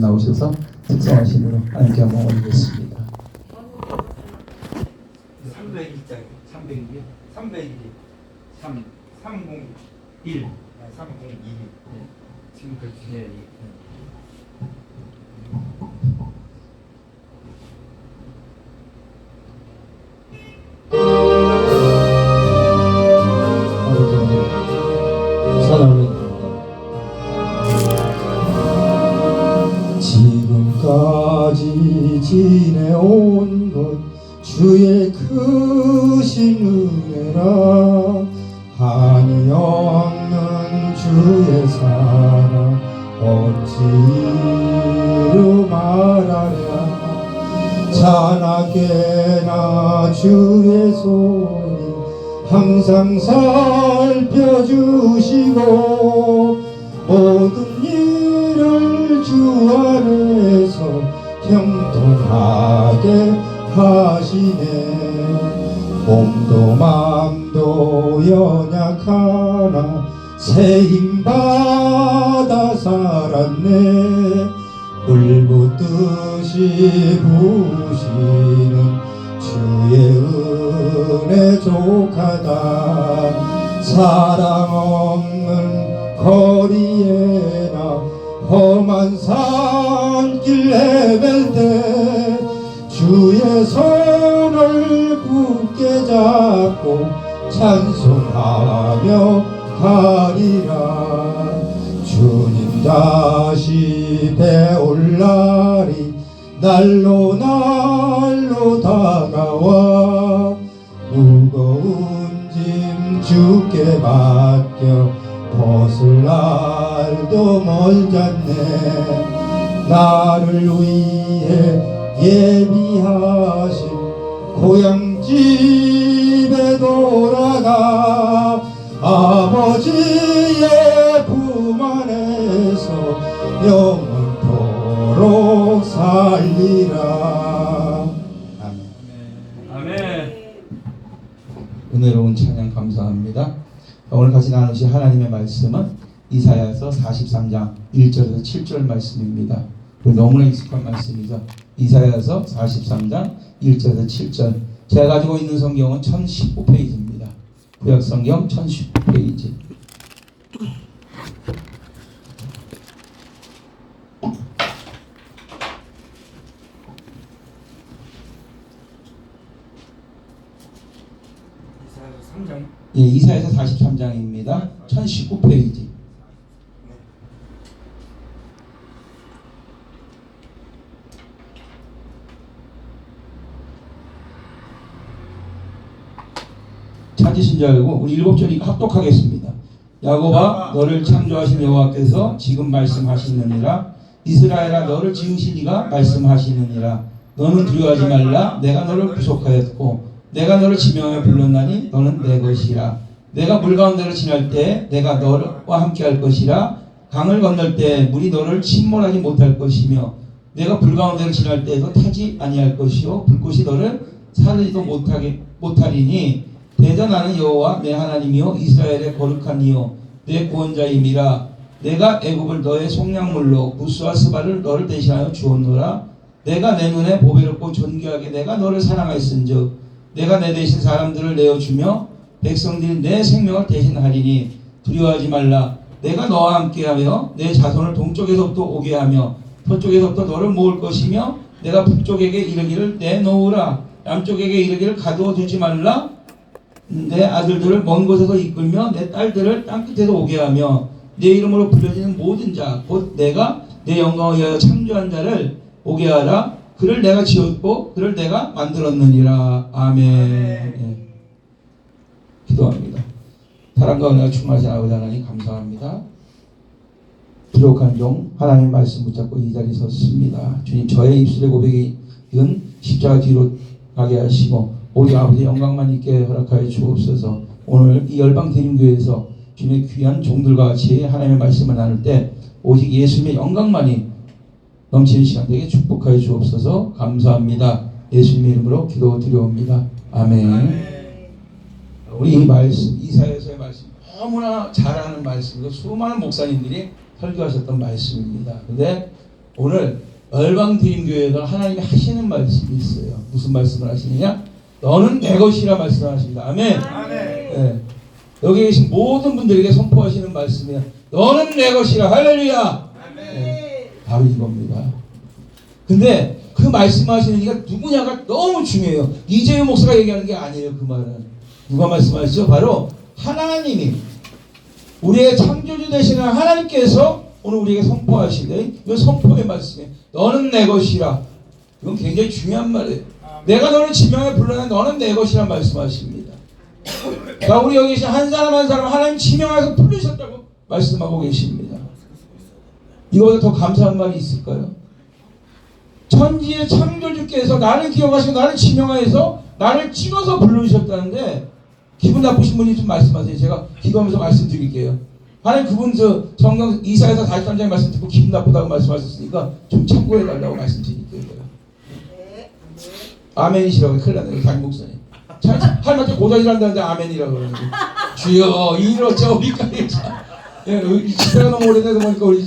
나오셔서 특성하심으로 함께 한번 올리겠습니다. 301장, 301, 301, 301, 302. 지금 그렇지. 지금까지 지내온 것 주의 크신 은혜라. 한이 없는 주의 사랑 어찌로 말하랴. 자나깨나 주의 손이 항상 살펴주시고 모든 일을 주 안에서 형통하게 하시네. 몸도 마음도 연약하나 새 힘받아 살았네. 물붓듯이 부으시는 주의 은혜 족하다. 사랑 없는 거리에나 험한 산길 헤맬 때 주의 손을 굳게 잡고 찬송하며 가리라. 주님 다시 배올 날이 날로 날로 다가와 무거운 짐 주께 맡겨 벗을 날도 멀잖네. 나를 위해 예비하신 고향집에 돌아가 아버지의 품 안에서 영원토록 살리라. 아멘. 아멘. 은혜로운 찬양 감사합니다. 오늘 같이 나누실 하나님의 말씀은 이사야서 43장 1절에서 7절 말씀입니다. 너무나 익숙한 말씀이죠. 이사야서 43장 1절에서 7절. 제가 가지고 있는 성경은 1019페이지입니다. 구약성경 1019페이지. 예, 이사야서 43장입니다. 1019페이지. 찾으신 줄 알고 우리 7절이 합독하겠습니다. 야곱아 너를 창조하신 여호와께서 지금 말씀하시느니라. 이스라엘아 너를 지으신 이가 말씀하시느니라. 너는 두려워하지 말라. 내가 너를 구속하였고 내가 너를 지명하여 불렀나니 너는 내 것이라. 내가 물 가운데로 지날 때 내가 너와 함께 할 것이라. 강을 건널 때 물이 너를 침몰하지 못할 것이며 내가 불 가운데로 지날 때에도 타지 아니할 것이요 불꽃이 너를 사르지도 못하리니 대저 나는 여호와 내 하나님이요 이스라엘의 거룩한 이요 내 구원자임이라. 내가 애굽을 너의 속량물로 구스와 스바를 너를 대신하여 주었노라. 내가 내 눈에 보배롭고 존귀하게 내가 너를 사랑하였은즉 내가 내 대신 사람들을 내어주며 백성들이 내 생명을 대신하리니 두려워하지 말라. 내가 너와 함께하며 내 자손을 동쪽에서부터 오게 하며 서쪽에서부터 너를 모을 것이며 내가 북쪽에게 이르기를 내놓으라. 남쪽에게 이르기를 가두어 두지 말라. 내 아들들을 먼 곳에서 이끌며 내 딸들을 땅끝에서 오게 하며 내 이름으로 불려지는 모든 자 곧 내가 내 영광을 위하여 창조한 자를 오게 하라. 그를 내가 지었고 그를 내가 만들었느니라. 아멘. 예. 기도합니다. 사랑과 은혜가 충만하신 아버지 하나님 감사합니다. 부족한 종 하나님의 말씀 붙잡고 이 자리에 섰습니다. 주님 저의 입술의 고백이 이건 십자가 뒤로 가게 하시고 우리 아버지 영광만 있게 허락하여 주옵소서. 오늘 이 열방대림교회에서 주님의 귀한 종들과 같이 하나님의 말씀을 나눌 때 오직 예수님의 영광만이 넘치는 시간 되게 축복하여 주옵소서. 감사합니다. 예수님의 이름으로 기도드려옵니다. 아멘. 아멘. 우리 이 말씀, 이사야서의 말씀 너무나 잘 아는 말씀이고 수많은 목사님들이 설교하셨던 말씀입니다. 근데 오늘 열방드림교회가 하나님이 하시는 말씀이 있어요. 무슨 말씀을 하시느냐? 너는 내 것이라 말씀하십니다. 아멘. 네. 여기 계신 모든 분들에게 선포하시는 말씀이야. 너는 내 것이라. 할렐루야. 네. 바로 이겁니다. 근데 그 말씀하시는 이가 누구냐가 너무 중요해요. 이재유 목사가 얘기하는 게 아니에요. 그 말은 누가 말씀하시죠? 바로 하나님이, 우리의 창조주 되시는 하나님께서 오늘 우리에게 선포하시되, 이건 선포의 말씀이에요. 너는 내 것이라. 이건 굉장히 중요한 말이에요. 내가 너를 지명에 불러내 너는 내 것이라 말씀하십니다. 자, 우리 여기 계신 한 사람 한 사람 하나님 지명해서 부르셨다고 말씀하고 계십니다. 이거보다 더 감사한 말이 있을까요? 천지의 창조주께서 나를 기억하시고 나를 지명하여서 나를 찍어서 부르셨다는데, 기분 나쁘신 분이 좀 말씀하세요. 제가 기도하면서 말씀드릴게요. 하나님, 그분 저 성경 이사야서 43장의 말씀 듣고 기분 나쁘다고 말씀하셨으니까 좀 참고해달라고 말씀드릴게요. 아멘이시라고. 큰일 났네, 담임 목사님. 할머니 고자질한다는데 아멘이라고 그러는데, 주여 이러저리까지. 예, 집회가 너무 오래돼서 보니까 우리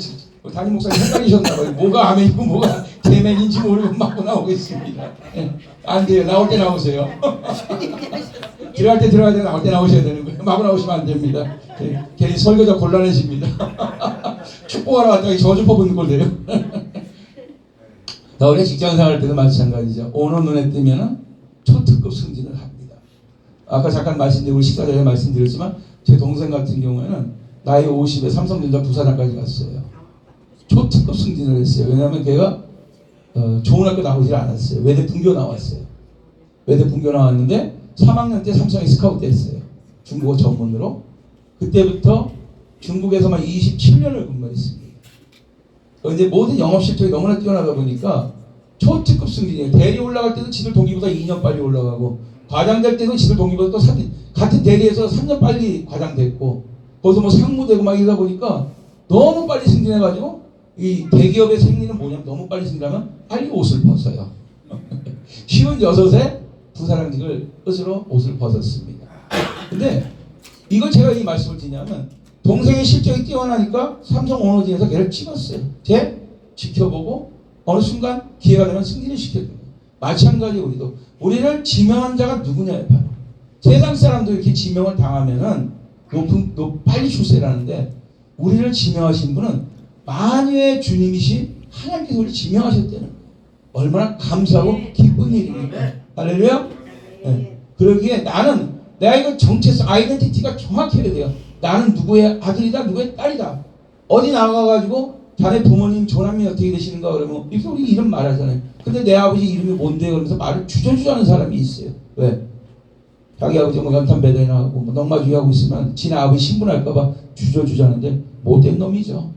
담임 목사님 헷갈리셨나봐요. 뭐가 아멘이고 뭐가 대멘인지 모르고 막 나오고 있습니다. 예, 안 돼요. 나올 때 나오세요. 들어갈 때 들어가야 돼. 나올 때 나오셔야 되는 거예요. 마구 나오시면 안 됩니다. 예, 괜히 설교자 곤란해집니다. 축복하러 왔다가 저주 뽑은 꼴돼요. 나 원래 직장 생활할 때도 마찬가지죠. 오늘 눈에 뜨면은 초특급 승진을 합니다. 아까 잠깐 말씀드리고 식사 전에 말씀드렸지만, 제 동생 같은 경우에는 나이 50에 삼성전자 부사장까지 갔어요. 초특급 승진을 했어요. 왜냐하면 걔가 좋은 학교 나오질 않았어요. 외대 분교 나왔어요. 외대 분교 나왔는데 3학년 때 삼성에 스카우트 됐어요. 중국어 전문으로. 그때부터 중국에서만 27년을 근무했습니다. 근데 모든 영업 실적이 너무나 뛰어나다 보니까 초특급 승진이에요. 대리 올라갈 때도 지들 동기보다 2년 빨리 올라가고, 과장 될 때도 지들 동기보다 또 같은 대리에서 3년 빨리 과장 됐고, 거기서 뭐 상무되고 막 이러다 보니까 너무 빨리 승진해가지고, 이 대기업의 생리는 뭐냐면 너무 빨리 승진하면 빨리 옷을 벗어요. 56에 부사장직을 끝으로 옷을 벗었습니다. 근데 이걸 제가 이 말씀을 드리냐면, 동생의 실적이 뛰어나니까 삼성 오너진에서 걔를 찍었어요. 쟤 지켜보고 어느 순간 기회가 되면 승진을 시켜줍니다. 마찬가지 우리를 지명한 자가 누구냐에 바로 세상 사람도 이렇게 지명을 당하면은 빨리 출세라는데, 우리를 지명하신 분은 만유의 주님이신 하나님께서 우리를 지명하셨다는 거예요. 얼마나 감사하고 기쁜 일입니까? 할렐루야. 네. 그러기에 내가 이거 정체성, 아이덴티티가 정확해야 돼요. 나는 누구의 아들이다, 누구의 딸이다. 어디 나가가지고 자네 부모님 조남이 어떻게 되시는가 그러면 이렇게 우리 이름 말하잖아요. 근데 내 아버지 이름이 뭔데 그러면서 말을 주저주저하는 사람이 있어요. 왜? 자기 아버지 뭐 연탄 배달이나 하고 뭐 넉마주의 하고 있으면 지네 아버지 신분할까봐 주저주저하는데 못된 놈이죠.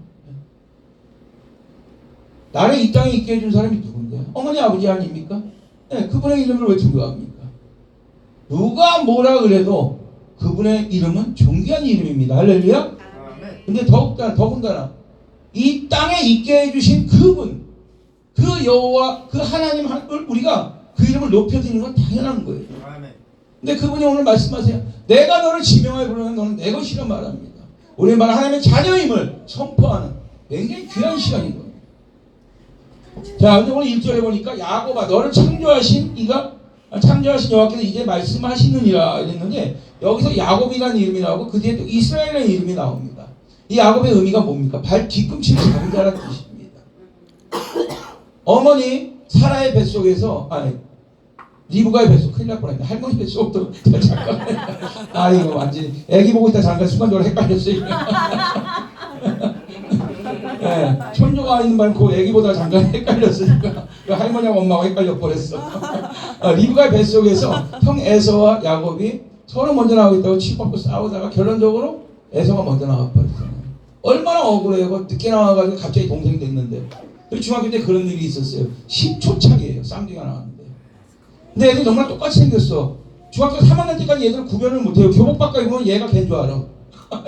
나를 이 땅에 있게 해준 사람이 누군데요? 어머니 아버지 아닙니까? 네, 그분의 이름을 왜 두려워합니까? 누가 뭐라 그래도 그분의 이름은 존귀한 이름입니다. 할렐루야. 근데 더군다나 이 땅에 있게 해주신 그분, 그 여호와, 그 하나님을 우리가 그 이름을 높여드리는 건 당연한 거예요. 근데 그분이 오늘 말씀하세요. 내가 너를 지명하여 부르면 너는 내 것이라 말합니다. 우리 말 하나님의 자녀임을 선포하는 굉장히 귀한 시간인 거예요. 자, 근데 오늘 1절에 보니까 야곱아 너를 창조하신 여호와께서 이제 말씀하시느니라 이랬는데, 여기서 야곱이라는 이름이 나오고 그 뒤에 또 이스라엘이라는 이름이 나옵니다. 이 야곱의 의미가 뭡니까? 발 뒤꿈치를 잡은 자라는 뜻입니다. 어머니 사라의 뱃속에서, 리브가의 뱃속, 큰일 날 뻔했네. 할머니 뱃속도 잠깐 이거 완전히 애기 보고 있다 잠깐 순간적으로 헷갈렸어요. 네, 천조가 있는 바람에 그 애기보다 잠깐 헷갈렸으니까 할머니하고 엄마하고 헷갈려 버렸어. 리브가의 뱃속에서 형 에서와 야곱이 서로 먼저 나오겠다고 치고받고 싸우다가 결론적으로 에서가 먼저 나와버렸잖아요. 얼마나 억울해요. 늦게 나와가지고 갑자기 동생이 됐는데. 중학교 때 그런 일이 있었어요. 10초 차이에요. 쌍둥이가 나왔는데. 근데 애들이 정말 똑같이 생겼어. 중학교 3학년 때까지 얘들은 구별을 못해요. 교복바꿔 입으면 얘가 걔인 줄 알아.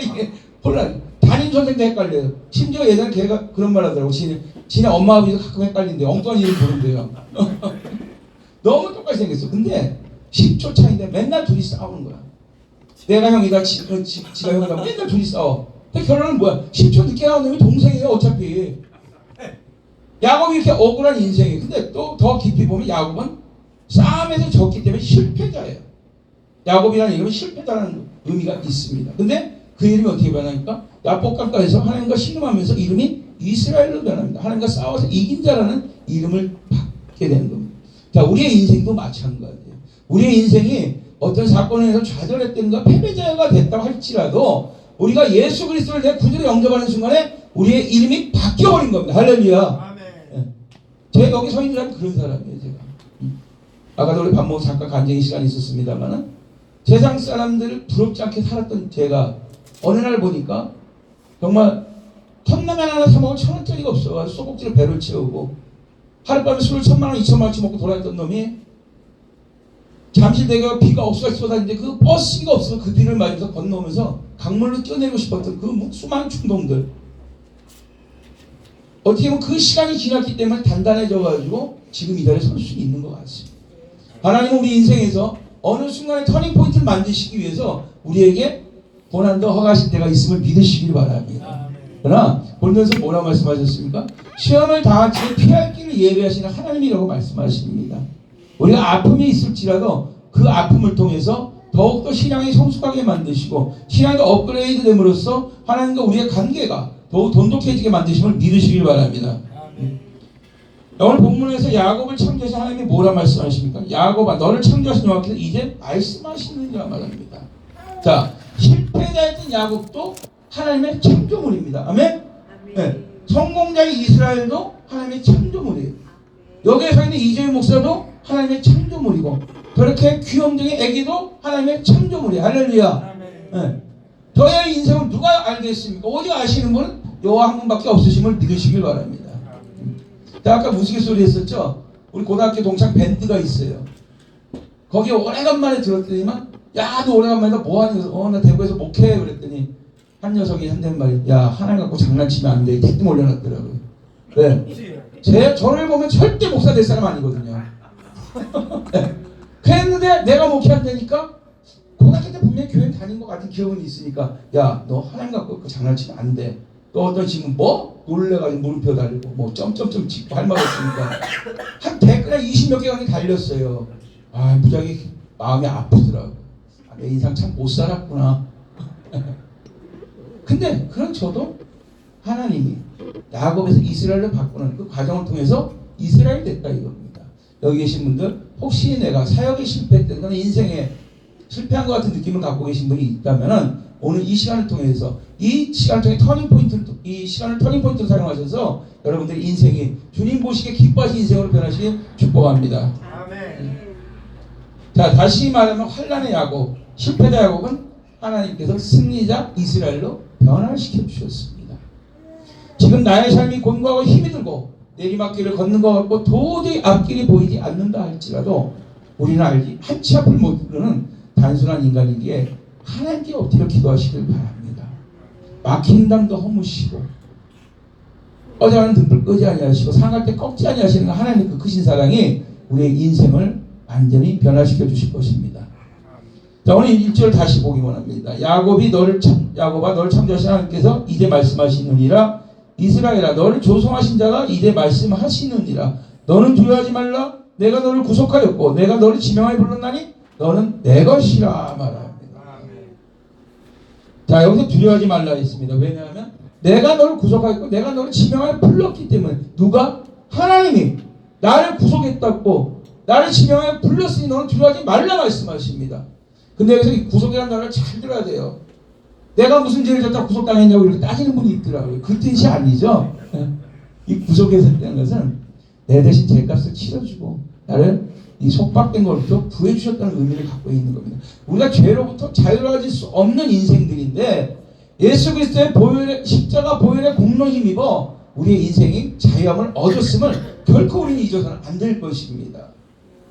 이게 혼란. 담임 선생도 헷갈려요. 심지어 예전에 걔가 그런 말 하더라고. 지네 엄마 아버지도 가끔 헷갈린대. 엉뚱한 이름 부른대요. 너무 똑같이 생겼어. 근데 10초 차인데 맨날 둘이 싸우는 거야. 내가 형이다, 지가 형이다. 맨날 둘이 싸워. 근데 결론은 뭐야? 10초 늦게 나온 놈이 동생이에요. 어차피. 야곱이 이렇게 억울한 인생이에요. 근데 또 더 깊이 보면 야곱은 싸움에서 졌기 때문에 실패자예요. 야곱이라는 이름은 실패자라는 의미가 있습니다. 근데 그 이름이 어떻게 변하니까 야복강가에서 하나님과 신음하면서 이름이 이스라엘로 변합니다. 하나님과 싸워서 이긴 자라는 이름을 받게 되는 겁니다. 자, 우리의 인생도 마찬가지예요. 우리의 인생이 어떤 사건에서 좌절했던가 패배자가 됐다고 할지라도 우리가 예수 그리스도를 내 구주로 영접하는 순간에 우리의 이름이 바뀌어버린 겁니다. 할렐루야. 제가 여기 서 있는 사람은 그런 사람이에요. 제가 아까도 우리 밥 먹고 잠깐 간증의 시간이 있었습니다만은 세상 사람들을 부럽지 않게 살았던 제가 어느 날 보니까 정말 컵라면 하나 사 먹으면 1,000원짜리가 없어. 소복지로 배를 채우고 하룻밤에 술을 1,000만 원, 2,000만 원치 먹고 돌아다녔던 놈이 잠실대교가 비가 억수같이 쏟아지는데 그 버스가 없어서 그 비를 맞으면서 건너오면서 강물로 뛰어내리고 싶었던 그 수많은 충동들. 어떻게 보면 그 시간이 지났기 때문에 단단해져가지고 지금 이 자리에 설 수 있는 것 같습니다. 하나님은 우리 인생에서 어느 순간에 터닝 포인트를 만드시기 위해서 우리에게 고난도 허가하실 때가 있음을 믿으시길 바랍니다. 그러나 본문에서 뭐라고 말씀하셨습니까? 시험을 당할 때 피할 길을 예비하시는 하나님이라고 말씀하십니다. 우리가 아픔이 있을지라도 그 아픔을 통해서 더욱더 신앙이 성숙하게 만드시고 신앙이 업그레이드 됨으로써 하나님과 우리의 관계가 더욱 돈독해지게 만드심을 믿으시길 바랍니다. 오늘 본문에서 야곱을 창조하신 하나님이 뭐라 말씀하십니까? 야곱아 너를 창조하신 여호와께서 이제 말씀하시느니라 말합니다. 자, 실패자였던 야곱도 하나님의 창조물입니다. 아멘? 네. 성공자의 이스라엘도 하나님의 창조물이에요. 여기에 서 있는 이재용 목사도 하나님의 창조물이고 그렇게 귀염둥이 애기도 하나님의 창조물이에요. 할렐루야. 네. 저의 인생을 누가 알겠습니까? 오직 아시는 분은 여호와 한 분밖에 없으심을 믿으시길 바랍니다. 자, 아까 우스갯소리 했었죠? 우리 고등학교 동창 밴드가 있어요. 거기 오래간만에 들었더니만 야, 너 오래간만에 뭐하니? 나 대구에서 목회 그랬더니 한 녀석이 한단 말이 야, 하나님 갖고 장난치면 안 돼. 택도 올려놨더라고요. 네. 저를 보면 절대 목사 될 사람 아니거든요. 네. 그랬는데 내가 목회한다니까 고등학교 때 분명히 교회 다닌 것 같은 기억은 있으니까 야, 너 하나님 갖고 장난치면 안 돼. 또 어떤 지금 뭐 놀래가지고 물음표 달리고 뭐 점점점 짓고 할 말 없으니까 한 댓글 한 20몇 개가 달렸어요. 아, 무지하게 마음이 아프더라고. 내 인상 참 못 살았구나. 근데 그런 저도 하나님이 야곱에서 이스라엘을 바꾸는 그 과정을 통해서 이스라엘이 됐다 이겁니다. 여기 계신 분들 혹시 내가 사역에 실패했던 건 인생에 실패한 것 같은 느낌을 갖고 계신 분이 있다면은 오늘 이 시간을 통해서 이 시간을 통해 이 시간을 터닝 포인트로 사용하셔서 여러분들의 인생이 주님 보시기에 기뻐하신 인생으로 변하시길 축복합니다. 아멘. 자, 다시 말하면 환난의 야곱, 실패자 야곱은 하나님께서 승리자 이스라엘로 변화시켜 주셨습니다. 지금 나의 삶이 곤고하고 힘이 들고 내리막길을 걷는 것 같고 도저히 앞길이 보이지 않는다 할지라도 우리는 알지 한치 앞을 모르는 단순한 인간이기에 하나님께 엎드려 기도하시길 바랍니다. 막힌 담도 허무시고 꺼져가는 등불 끄지 아니하시고 상할 때 꺾지 아니하시는 하나님의 그 크신 사랑이 우리의 인생을 완전히 변화시켜 주실 것입니다. 자, 오늘 1절 다시 보기 원합니다. 야곱아 너를 창조하신 하나님께서 이제 말씀하시느니라. 이스라엘아 너를 조성하신 자가 이제 말씀하시느니라. 너는 두려워하지 말라. 내가 너를 구속하였고 내가 너를 지명하여 불렀나니 너는 내 것이라 말합니다. 자, 여기서 두려워하지 말라 했습니다. 왜냐하면 내가 너를 구속하였고 내가 너를 지명하여 불렀기 때문에 누가? 하나님이 나를 구속했다고 나를 지명하여 불렀으니 너는 두려워하지 말라 말씀하십니다. 근데 여기서 이 구속이라는 단어를 잘 들어야 돼요. 내가 무슨 죄를 졌다고 구속당했냐고 이렇게 따지는 분이 있더라고요. 그 뜻이 아니죠. 이 구속에서 되는 것은 내 대신 죄값을 치러주고 나를 이 속박된 것부터 구해주셨다는 의미를 갖고 있는 겁니다. 우리가 죄로부터 자유로워질 수 없는 인생들인데 예수 그리스도의 십자가 보혈의 공로 힘입어 우리의 인생이 자유함을 얻었음을 결코 우리는 잊어서는 안 될 것입니다.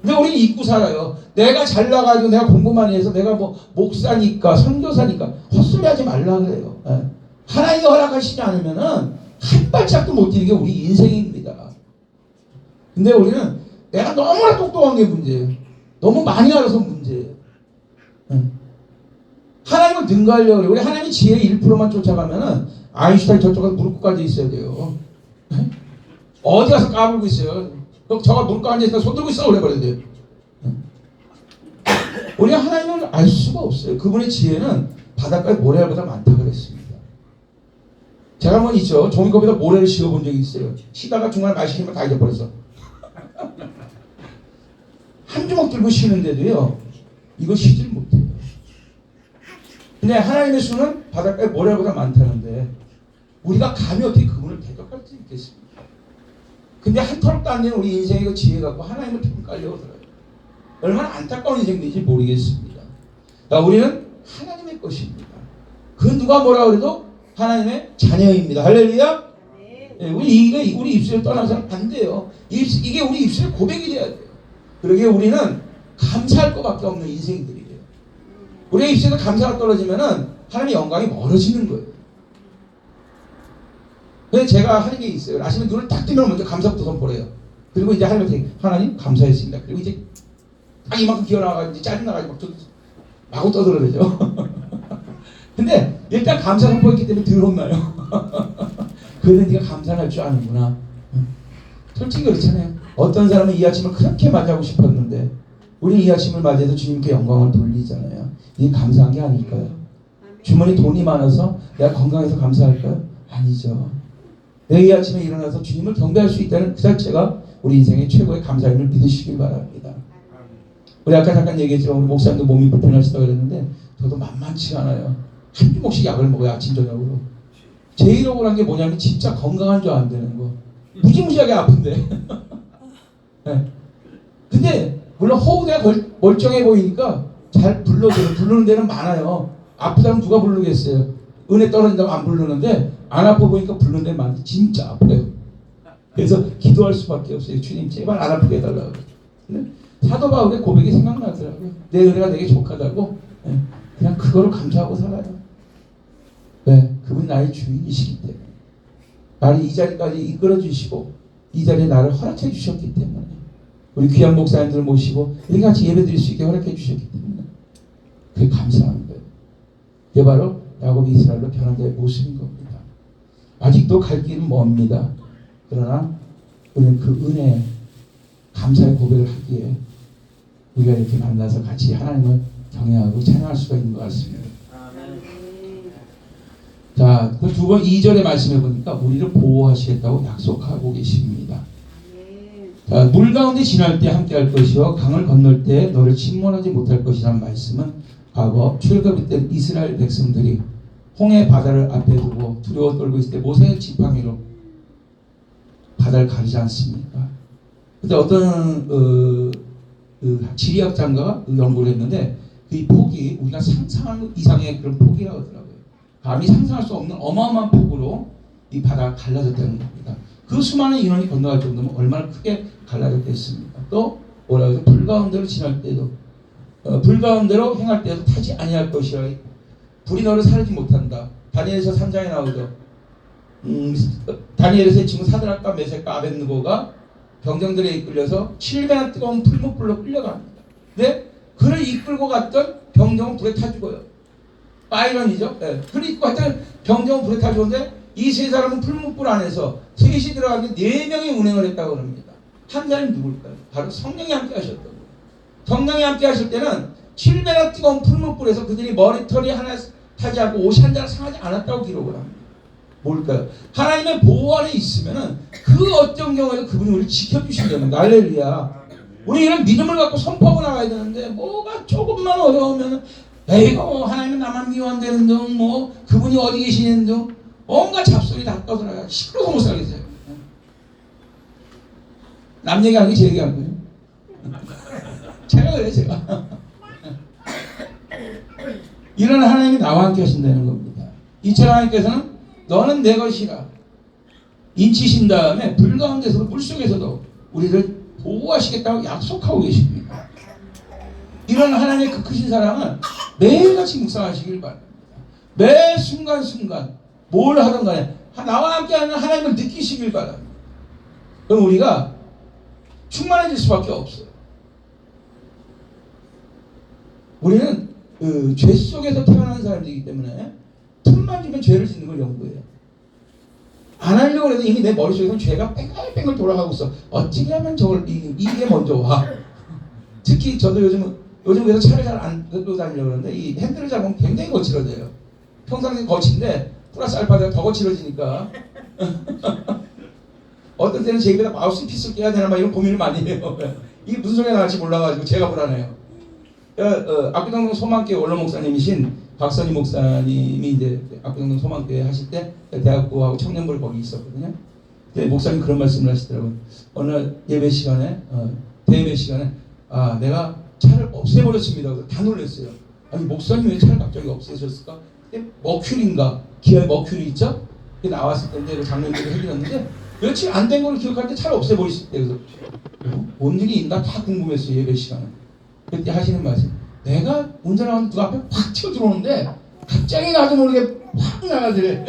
근데 우리는 잊고 살아요. 내가 잘나가지고 내가 공부 많이 해서 내가 뭐 목사니까 선교사니까 헛소리하지 말라 그래요. 하나님이 허락하시지 않으면은 한 발짝도 못 뛰는 게 우리 인생입니다. 근데 우리는 내가 너무나 똑똑한 게 문제예요. 너무 많이 알아서 문제예요. 하나님을 능가하려고 그래요. 우리 하나님이 지혜의 1%만 쫓아가면은 아인슈타인 저쪽에 무릎 꿇까지 있어야 돼요. 어디 가서 까불고 있어요. 그럼 저가 문과 앉아있다 손 들고 있어 그래 버려야 돼요. 우리가 하나님을 알 수가 없어요. 그분의 지혜는 바닷가에 모래알보다 많다 그랬습니다. 제가 한번 있죠. 종이컵에다 모래를 씌워본 적이 있어요. 쉬다가 중간에 말 시키면 다 잊어버렸어. 한 주먹 들고 쉬는데도요. 이거 쉬질 못해요. 근데 하나님의 수는 바닷가에 모래알보다 많다는데 우리가 감히 어떻게 그분을 대적할 수 있겠습니까? 근데 한 털도 안 되는 우리 인생의 그 지혜 갖고 하나님을 평가하려고 들어요. 얼마나 안타까운 인생인지 모르겠습니다. 우리는 하나님의 것입니다. 그 누가 뭐라 그래도 하나님의 자녀입니다. 할렐루야. 네, 우리 입술을 떠나서는 안 돼요. 이게 우리 입술의 고백이 돼야 돼요. 그러기에 우리는 감사할 것밖에 없는 인생들이에요. 우리의 입술에서 감사가 떨어지면은 하나님의 영광이 멀어지는 거예요. 그래서 제가 하는 게 있어요. 아침에 눈을 딱 뜨면 먼저 감사부터 선포해요. 그리고 이제 하나님 감사했습니다. 그리고 이제 딱 이만큼 기어나가지고 이제 짜증나가지고 마구 떠들어대죠. 근데 일단 감사 선포했기 때문에 덜 혼나요. 그래도 네가 감사할 줄 아는구나. 솔직히 그렇잖아요. 어떤 사람은 이 아침을 그렇게 맞이하고 싶었는데 우리 이 아침을 맞이해서 주님께 영광을 돌리잖아요. 이게 감사한 게 아닐까요? 주머니 돈이 많아서 내가 건강해서 감사할까요? 아니죠. 내가 이 아침에 일어나서 주님을 경배할 수 있다는 그 자체가 우리 인생의 최고의 감사임을 믿으시길 바랍니다. 우리 아까 잠깐 얘기했지만 우리 목사님도 몸이 불편하시다고 그랬는데 저도 만만치 않아요. 한 주먹씩 약을 먹어요. 아침 저녁으로. 제일 억울한 게 뭐냐면 진짜 건강한 줄 안 되는 거. 무지무지하게 아픈데. 네. 근데 물론 호흡대가 멀쩡해 보이니까 잘 불러줘요. 부르는 데는 많아요. 아프다면 누가 부르겠어요. 은혜 떨어진다고 안 부르는데 안 아파 보니까 부르는 데는 많은데 진짜 아파요. 그래서 기도할 수밖에 없어요. 주님 제발 안 아프게 해달라고. 사도 바울의 고백이 생각나더라고요. 내 은혜가 내게 족하다고. 네. 그냥 그거를 감사하고 살아요. 네. 그분이 나의 주인이시기 때문에. 나를 이 자리까지 이끌어 주시고 이 자리에 나를 허락해 주셨기 때문에 우리 귀한 목사님들 모시고 이렇게 같이 예배 드릴 수 있게 허락해 주셨기 때문에 그게 감사한 거예요. 그게 바로 야곱이 이스라엘로 변한 자의 모습인 겁니다. 아직도 갈 길은 멉니다. 그러나 우리는 그 은혜 감사의 고백을 하기에 우리가 이렇게 만나서 같이 하나님을 경외하고 찬양할 수가 있는 것 같습니다. 자, 그 두 번 2절의 말씀해 보니까 우리를 보호하시겠다고 약속하고 계십니다. 자, 물 가운데 지날 때 함께 할 것이요 강을 건널 때 너를 침몰하지 못할 것이라는 말씀은 과거 출애굽 때 이스라엘 백성들이 홍해 바다를 앞에 두고 두려워 떨고 있을 때 모세의 지팡이로 바다를 가리지 않습니까? 그때 어떤 지리학자가 연구를 했는데 그 폭이 우리가 상상하는 이상의 그런 폭이라고 하더라고요. 감히 상상할 수 없는 어마어마한 폭으로 이 바다가 갈라졌다는 겁니다. 그 수많은 인원이 건너갈 정도면 얼마나 크게 갈라졌겠습니까? 또 뭐라 그러죠? 불 가운데로 지날 때도 불 가운데로 행할 때도 타지 아니할 것이라 불이 너를 사르지 못한다. 다니엘서 3장에 나오죠. 다니엘의 친구 사드락과 메섹과 아벳느고가 병정들에 이끌려서 7배나 뜨거운 풀무불로 끌려갑니다. 근데 그를 이끌고 갔던 병정은 불에 타 죽어요. 바이런이죠. 네. 그를 이끌고 갔던 병정은 불에 타 죽었는데 이 세 사람은 풀무불 안에서 셋이 들어가는데 4명이 운행을 했다고 합니다. 한 사람이 누굴까요? 바로 성령이 함께 하셨다고. 성령이 함께 하실 때는 7배나 뜨거운 풀무불에서 그들이 머리털이 하나 타지 않고 옷이 한 장 상하지 않았다고 기록을 합니다. 뭘까요? 하나님의 보호 안에 있으면은 그 어떤 경우에도 그분이 우리를 지켜주신다는 할렐루야. 우리 이런 믿음을 갖고 선포하고 나가야 되는데 뭐가 조금만 어려우면 에이고 하나님은 나만 미워한다는 등 뭐 그분이 어디 계시는 등 온갖 잡소리 다 떠들어가 시끄러워서 못 살겠어요. 남 얘기하는 게 제 얘기하는 거예요. 제가 그래요 제가. 이런 하나님이 나와 함께 하신다는 겁니다. 이처럼 하나님께서는 너는 내 것이라 인치신 다음에 불 가운데서도 물속에서도 우리를 보호하시겠다고 약속하고 계십니다. 이런 하나님의 그 크신 사랑은 매일같이 묵상하시길 바랍니다. 매 순간순간 뭘 하든 간에 나와 함께하는 하나님을 느끼시길 바랍니다. 그럼 우리가 충만해질 수밖에 없어요. 우리는 죄 속에서 태어난 사람들이기 때문에 틈만 주면 죄를 짓는 걸 연구해요. 안 하려고 해도 이미 내 머릿속에서 죄가 뺑글뺑글 돌아가고 있어. 어찌게 하면 저걸 이게 먼저 와. 특히 저도 요즘 그래서 차를 잘 안 끌고 다니려고 그러는데 이 핸들을 잡으면 굉장히 거칠어져요. 평상시에 거친데 플러스 알파가 더 거칠어지니까 어떤 때는 제 입에다 마우스 피스를 껴야 되나 막 이런 고민을 많이 해요. 이게 무슨 소리가 나갈지 몰라가지고 제가 불안해요. 압구정동 소망교회 원로 목사님이신 박선희 목사님이 이제 압구정동 소망교회 하실 때 대학부하고 청년부를 거기 있었거든요. 근데 목사님 그런 말씀을 하시더라고요. 어느 예배 시간에 대예배 시간에 내가 차를 없애버렸습니다. 그래서 다 놀랐어요. 아니 목사님 왜 차를 갑자기 없애셨을까? 머큐리인가 기아의 머큐리 있죠? 그게 나왔을 때인데 장면들이 해드렸는데 며칠 안 된 걸 기억할 때 차를 없애버리실 때 그래서 뭔 일이 있나 다 궁금했어요. 예배 시간에. 그때 하시는 말씀, 내가 운전하는 그 앞에 확 치고 들어오는데 갑자기 나도 모르게 확 나가더래.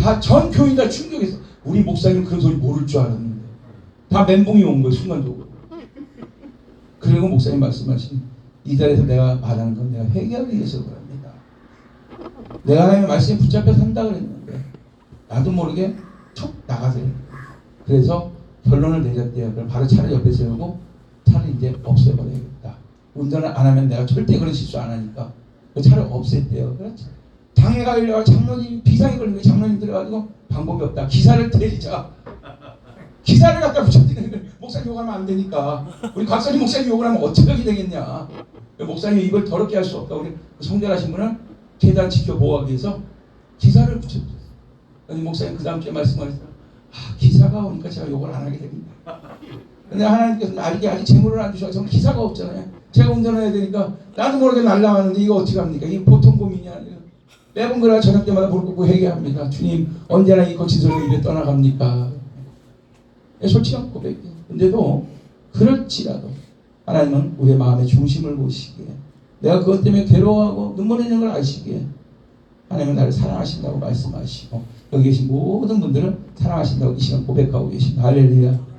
다 전 교인 다 충격했어. 우리 목사님 그런 소리 모를 줄 알았는데 다 멘붕이 온 거예요. 순간적으로. 그리고 목사님 말씀하신 이 자리에서 내가 말하는 건 내가 회개하기 위해서 그럽니다. 내가 하나님의 말씀에 붙잡혀 산다 그랬는데 나도 모르게 툭 나가더래. 그래서 결론을 내렸대요. 그럼 바로 차를 옆에 세우고 차를 이제 없애버려야겠다. 운전을 안 하면 내가 절대 그런 실수 안 하니까 그 차를 없앴대요. 그렇죠. 장애가 걸려가 장로님 비상이 걸리고 장로님 들어가지고 방법이 없다. 기사를 때리자. 기사를 갖다 붙여드리는 거예요. 목사님 욕하면 안 되니까. 우리 각선이 목사님 욕을 하면 어떻게 되겠냐. 목사님 입을 더럽게 할 수 없다. 우리 성결하신 분은 계단 지켜 보호하기 위해서 기사를 붙여드렸어요. 목사님 그 다음 주에 말씀하셨어요. 기사가 오니까 제가 욕을 안 하게 됩니다. 근데 하나님께서 아직 재물을 안 주셔서 저는 기사가 없잖아요. 제가 운전해야 되니까 나도 모르게 날라가는데 이거 어떻게 합니까? 이게 보통 고민이 아니에요. 매번 그러나 저녁 때마다 무릎 꿇고 회개합니다. 주님 언제나 이 거친 소리 입에 떠나갑니까? 솔직한 고백이에요. 근데도 그럴지라도 하나님은 우리의 마음의 중심을 보시기에 내가 그것 때문에 괴로워하고 눈물 흘리는 걸 아시기에 하나님은 나를 사랑하신다고 말씀하시고 여기 계신 모든 분들은 사랑하신다고 이 시간 고백하고 계십니다. 할렐루야.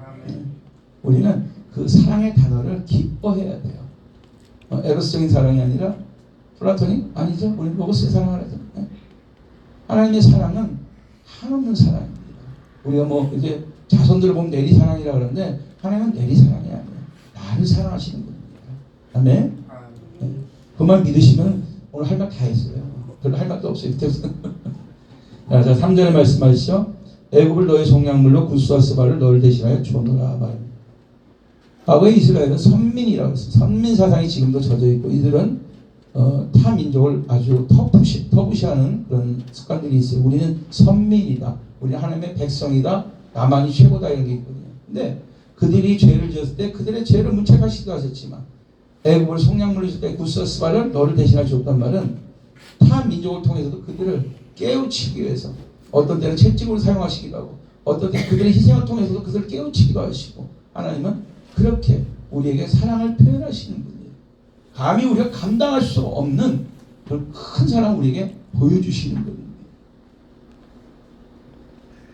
우리는 그 사랑의 단어를 기뻐해야 돼요. 에로스적인 사랑이 아니라 플라토닉? 아니죠. 우리는 로고스의 사랑을 하죠. 하나님의 사랑은 한없는 사랑입니다. 우리가 뭐 이제 자손들을 보면 내리 사랑이라고 그러는데 하나님은 내리 사랑이 아니에요. 나를 사랑하시는 분입니다. 아멘. 그만 믿으시면 오늘 할 말 다 했어요. 별로 할 말도 없어요. 자, 3절에 말씀하시죠. 애굽을 너의 종량물로 구스와 스바를 너를 대신하여 주어노라 말입니다. 과거의 이스라엘은 선민이라고 했어요. 선민 사상이 지금도 젖어 있고 이들은 타 민족을 아주 터부시하는 그런 습관들이 있어요. 우리는 선민이다. 우리는 하나님의 백성이다. 나만이 최고다 이런 게 있거든요. 근데 그들이 죄를 지었을 때 그들의 죄를 문책하시기도 하셨지만 애굽을 속량물로 줄 때 구스와 스바를 너를 대신하여 줬단 말은 타 민족을 통해서도 그들을 깨우치기 위해서 어떤 때는 채찍으로 사용하시기도 하고 어떤 때는 그들의 희생을 통해서도 그들을 깨우치기도 하시고 하나님은 그렇게 우리에게 사랑을 표현하시는 분이에요. 감히 우리가 감당할 수 없는 그 큰 사랑 우리에게 보여주시는 분입니다.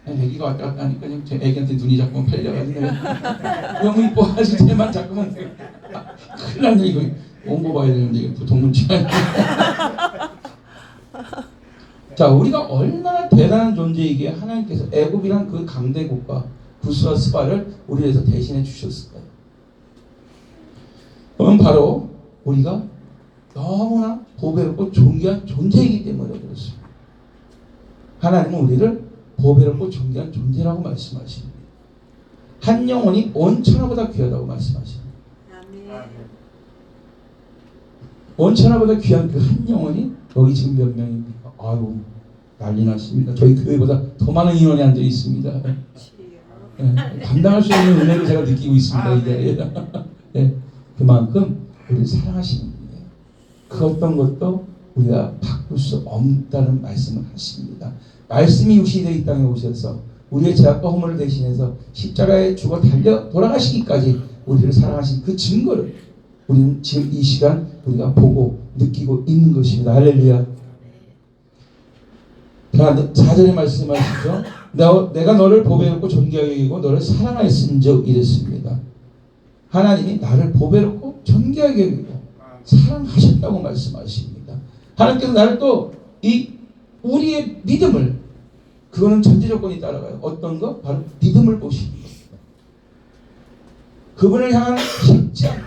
애기가 왔다 갔다 하니까 제 애기한테 눈이 자꾸만 팔려가지고 너무 이뻐가지고 쟤만 자꾸만 큰일 났네. 이거 원고 봐야 되는데 이거 보통 눈치가 아니에요. 자, 우리가 얼마나 대단한 존재이기에 하나님께서 애굽이란 그 강대국가 구스와 스바를 우리 위해서 대신해 주셨을까요? 그건 바로 우리가 너무나 보배롭고 존귀한 존재이기 때문에 그렇습니다. 하나님은 우리를 보배롭고 존귀한 존재라고 말씀하십니다. 한 영혼이 온 천하보다 귀하다고 말씀하십니다. 온 천하보다 귀한 그 한 영혼이 여기 지금 몇 명입니까? 아유 난리 났습니다. 저희 교회보다 더 많은 인원이 앉아 있습니다. 네, 감당할 수 없는 은혜를 제가 느끼고 있습니다. 이 자리에. 네, 그만큼 우리를 사랑하시는 분이에요. 그 어떤 것도 우리가 바꿀 수 없다는 말씀을 하십니다. 말씀이 육신이 되어 이 땅에 오셔서 우리의 죄악과 허물을 대신해서 십자가에 죽어 달려 돌아가시기까지 우리를 사랑하신 그 증거를 우리는 지금 이 시간 우리가 보고 느끼고 있는 것입니다. 할렐루야. 4절에 말씀하시죠. 내가 너를 보배롭고 존귀하게 여기고 너를 사랑하였은즉 이랬습니다. 하나님이 나를 보배롭고 존귀하게 여기고 사랑하셨다고 말씀하십니다. 하나님께서 나를 또 이 우리의 믿음을 그거는 전제 조건이 따라가요. 어떤 거? 바로 믿음을 보시는 겁니다. 그분을 향한 식지 않는,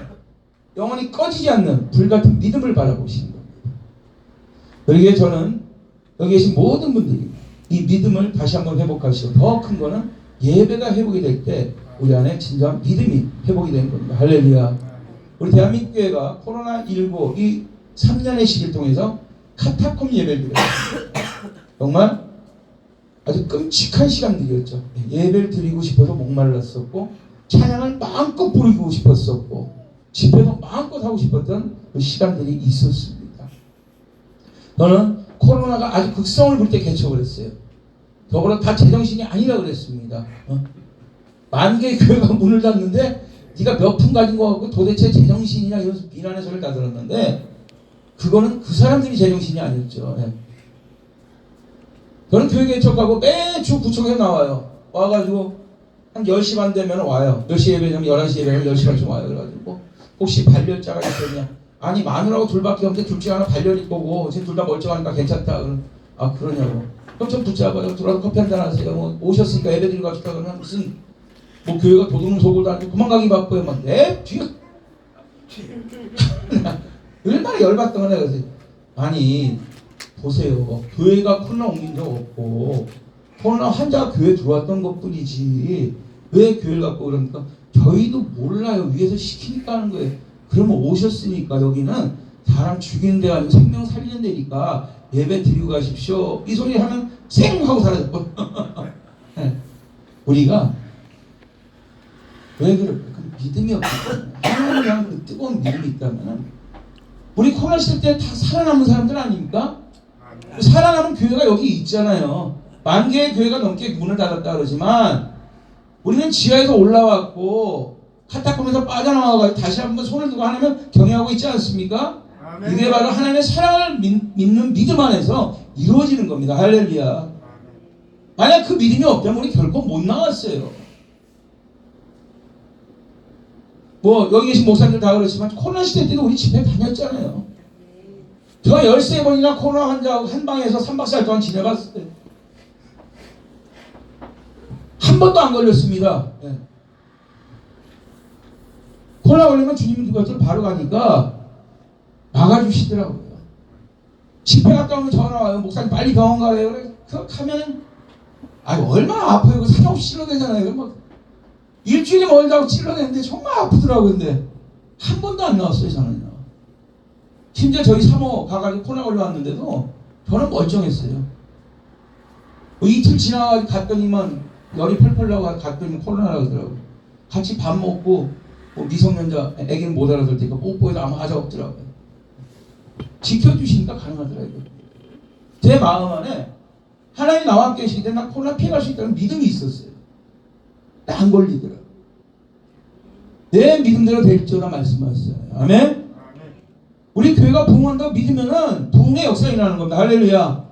영원히 꺼지지 않는 불같은 믿음을 바라보시는 겁니다. 그러기에 저는 여기 계신 모든 분들이 이 믿음을 다시 한번 회복하시고, 더 큰 거는 예배가 회복이 될 때 우리 안에 진정한 믿음이 회복이 되는 겁니다. 할렐루야. 우리 대한민국 교회가 코로나19 이 3년의 시기를 통해서 카타콤 예배를 드렸습니다. 정말 아주 끔찍한 시간들이었죠. 예배를 드리고 싶어서 목말랐었고, 찬양을 마음껏 부르고 싶었었고, 집회도 마음껏 하고 싶었던 그 시간들이 있었습니다. 저는 코로나가 아주 극성을 부를 때 개척을 했어요. 더불어 다 제정신이 아니라 그랬습니다. 만 개의 교회가 문을 닫는데 네가 몇 푼 가진 거 같고 도대체 제정신이냐 이러면서 비난의 소리를 다 들었는데, 그거는 그 사람들이 제정신이 아니었죠. 저는 교회 개척하고 매주 구청에 나와요. 와가지고 한 10시 반 되면 와요. 10시 예배냐면 11시 예배냐면 10시 반쯤 와요. 그래가지고 혹시 발열자가 있었냐? 아니 마누라하고 둘밖에 없는데 둘 중에 하나 발열일 거고 지금 둘 다 멀쩡하니까 괜찮다. 그럼 아 그러냐고. 그럼 좀 붙잡아요. 들어와서 커피 한잔 하세요. 뭐 오셨으니까 예배 드리고 가셨다 그러면 무슨 뭐 교회가 도둑놈속으로 다니고 도망가기 바빠요. 막 내 뒤에 얼마나 열받던 거냐. 그래서 아니 보세요. 교회가 코로나 옮긴 적 없고 코로나 환자가 교회에 들어왔던 것뿐이지 왜 교회를 갖고 그러니까 저희도 몰라요. 위에서 시키니까 하는 거예요. 그러면 오셨으니까 여기는 사람 죽이는 데가 아니고 생명 살리는 데니까 예배 드리고 가십시오. 이 소리 하면 쌩 하고 사라졌고 우리가 왜 그럴까? 그 믿음이 없기 때문에. 하나님을 향한 그 뜨거운 믿음이 있다면 우리 코로나 시대 때 다 살아남은 사람들 아닙니까? 살아남은 교회가 여기 있잖아요. 10,000개의 교회가 넘게 문을 닫았다 그러지만 우리는 지하에서 올라왔고 카타콤에서 빠져나와서 다시 한번 손을 들고 하나님을 경외하고 있지 않습니까? 아멘. 이게 바로 하나님의 사랑을 믿는 믿음 안에서 이루어지는 겁니다. 할렐루야. 만약 그 믿음이 없다면 우리 결코 못 나왔어요. 뭐 여기 계신 목사님들 다 그렇지만 코로나 시대 때도 우리 집회 다녔잖아요. 제가 13번이나 코로나 환자하고 한 방에서 3박 4일 동안 지내봤어요. 한 번도 안 걸렸습니다. 네. 코로나 걸리면 주님 곁으로 바로 가니까 막아주시더라고요. 집회 갔다 오면 전화 와요. 목사님 빨리 병원 가래요. 그래. 그렇게 하면은 얼마나 아파요. 그 사정없이 찔러대잖아요. 막 일주일이 멀다고 찔러대는데 정말 아프더라고요. 근데 한 번도 안 나왔어요. 저는요. 심지어 저희 사모 가가지고 코로나 걸려왔는데도 저는 멀쩡했어요. 뭐 이틀 지나가지고 갔더니만 열이 펄펄 나고 갔더니 코로나라고 하더라고요. 같이 밥 먹고 뭐 미성년자 애기는 못 알아들 테니까 뽀뽀해도 아무 하자 없더라고요. 지켜주시니까 가능하더라고요. 제 마음 안에 하나님 나와 함께 계시기 때문에 나 코로나 피해갈 수 있다는 믿음이 있었어요. 근데 안 걸리더라고요. 내 믿음대로 될지어라 말씀하셨잖아요. 아멘? 우리 교회가 부흥한다고 믿으면은 부흥의 역사가 일어나는 겁니다. 할렐루야.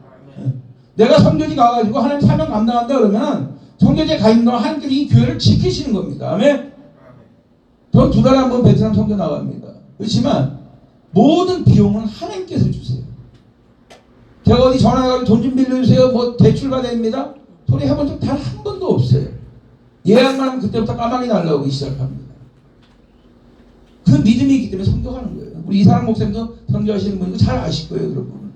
내가 선교지 가가지고 하나님 사명 감당한다 그러면 선교지에 가 있는 동안 하나님께서 이 교회를 지키시는 겁니다. 아멘? 전 2달에 한 번 베트남 선교 나갑니다. 그렇지만 모든 비용은 하나님께서 주세요. 제가 어디 전화해가지고 돈 좀 빌려주세요. 뭐 대출 받아야 됩니다. 소리 해본 적 단 한 번도 없어요. 예약만 하면 그때부터 까마귀 날라오기 시작합니다. 그 믿음이 있기 때문에 선교하는 거예요. 우리 이사람 목사님도 선교하시는 분이고 잘 아실 거예요. 여러분.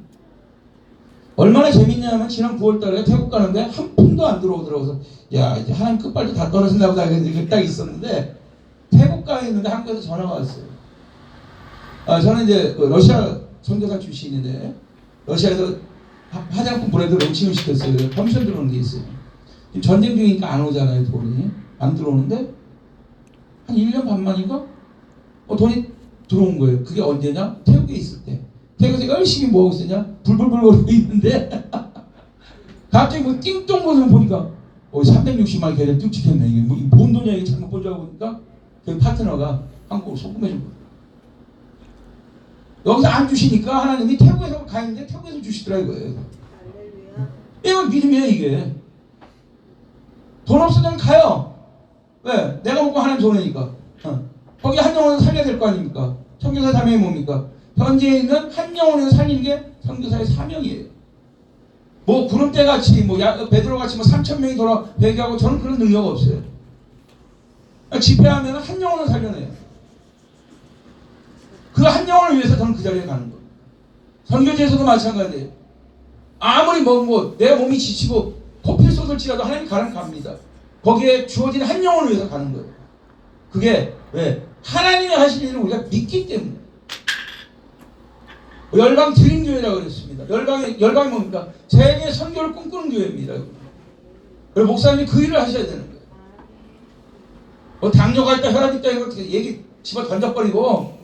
얼마나 재밌냐면 지난 9월달에 태국 가는데 한 푼도 안 들어오더라고요. 그래서 야 이제 하나님 끝발도 다 떨어진다 보다 딱 있었는데 태국 가 있는데 한국에서 전화가 왔어요. 저는 이제 러시아 선교사 출신인데 러시아에서 화장품 브랜드 런칭을 시켰어요. 커미션 들어오는 게 있어요. 지금 전쟁 중이니까 안 오잖아요. 돈이 안 들어오는데 한 1년 반 만인가 돈이 들어온 거예요. 그게 언제냐? 태국에 있을 때. 태국에서 열심히 뭐 하고 있었냐? 불불불 거리고 있는데 갑자기 뭐 띵똥거리는 보니까 360만 개를 뚝 찍혔네. 이게 뭐 뭔 돈이야 이게 잘못 본 줄 알고 보니까 그 파트너가 한국으로 소금해 준 거예요. 여기서 안 주시니까 하나님이 태국에서 가 있는데 태국에서 주시더라고요. 이건 믿음이에요 이게. 돈 없으면 가요. 왜? 내가 먹고 하나님 손해니까. 거기 한 영혼을 살려야 될 거 아닙니까? 선교사 사명이 뭡니까? 현지에 있는 한 영혼을 살리는 게 선교사의 사명이에요. 뭐 구름대 같이 뭐 베드로 같이 뭐 3천 명이 돌아 회개하고 저는 그런 능력 없어요. 집회하면 한 영혼을 살려내요. 그 한 영혼을 위해서 저는 그 자리에 가는 거예요. 선교제에서도 마찬가지예요. 아무리 뭐 내 몸이 지치고 코피 쏟을지라도 하나님 가는 갑니다. 거기에 주어진 한 영혼을 위해서 가는 거예요. 그게 왜? 하나님이 하실 일을 우리가 믿기 때문에. 열방 드림교회라고 그랬습니다. 열방이 뭡니까? 세계 선교를 꿈꾸는 교회입니다. 그리고 목사님이 그 일을 하셔야 되는 거예요. 뭐 당뇨가 있다, 혈압 있다 이거 얘기 집어 던져버리고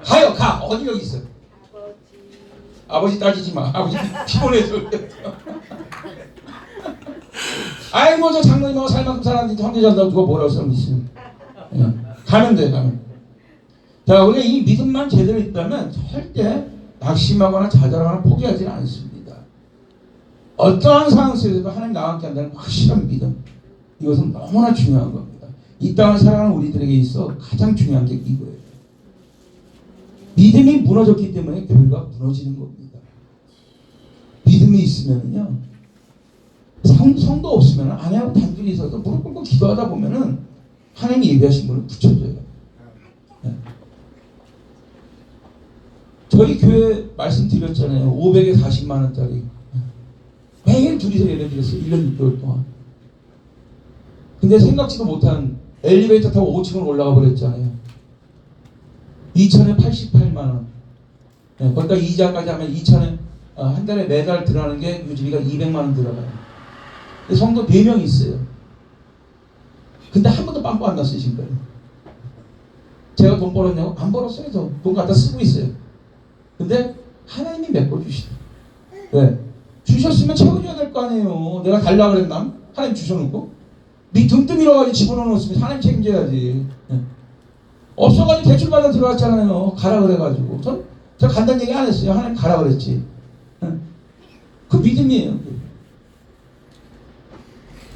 가요, 가. 어디 여기 있어? 아버지 따지지 마. 아버지 피곤해서. 아이 뭐 저 장로님하고 살 만큼 살았는데 형제자들하고 누가 뭐라고 써면 있으면 가면 돼, 가면. 자, 우리가 이 믿음만 제대로 있다면 절대 낙심하거나 좌절하거나 포기하지는 않습니다. 어떠한 상황 속에서도 하나님 나와 함께 한다는 확실한 믿음, 이것은 너무나 중요한 겁니다. 이 땅을 살아가는 우리들에게 있어 가장 중요한 게 이거예요. 믿음이 무너졌기 때문에 교회가 무너지는 겁니다. 믿음이 있으면요, 성도 없으면 아내하고 단둘이 있어서 무릎 꿇고 기도하다 보면은 하나님이 예비하신 분을 붙여줘요. 네. 저희 교회 말씀드렸잖아요. 500에 40만 원짜리 매일 둘이서 예배 드렸어요. 1년 6개월 동안. 근데 생각지도 못한 엘리베이터 타고 5층을 올라가 버렸잖아요. 2천에 88만 원. 네, 거기다 이자까지 하면 2천에 한 달에 매달 들어가는 게 유지비가 200만 원 들어가요. 성도 4명 있어요. 근데 한 번도 빵꾸 안 났어요, 지금까지. 제가 돈 벌었냐고? 안 벌었어요. 저 돈 갖다 쓰고 있어요. 근데 하나님이 메꿔주시다. 왜? 주셨으면 채워줘야 될 거 아니에요. 내가 달라고 그랬나? 하나님 주셔놓고. 네 등등 밀어가지고 집어넣어놓으면 하나님 책임져야지. 네. 없어가지고 대출받아 들어왔잖아요. 가라 그래가지고. 저 간단히 얘기 안 했어요. 하나님 가라 그랬지. 네. 그 믿음이에요.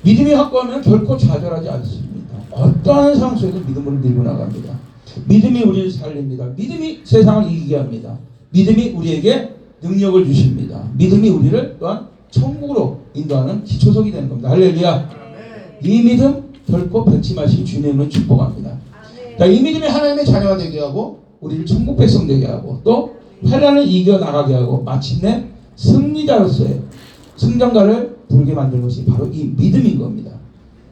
믿음이 확고하면 결코 좌절하지 않습니다. 어떠한 상황 속에도 믿음으로 밀고 나갑니다. 믿음이 우리를 살립니다. 믿음이 세상을 이기게 합니다. 믿음이 우리에게 능력을 주십니다. 믿음이 우리를 또한 천국으로 인도하는 기초석이 되는 겁니다. 할렐루야. 이 믿음 결코 변치 마실 주님을 축복합니다. 자, 이 믿음이 하나님의 자녀가 되게 하고 우리를 천국 백성 되게 하고 또 환난을 이겨나가게 하고 마침내 승리자로서의 승전가를 부르게 만드는 것이 바로 이 믿음인 겁니다.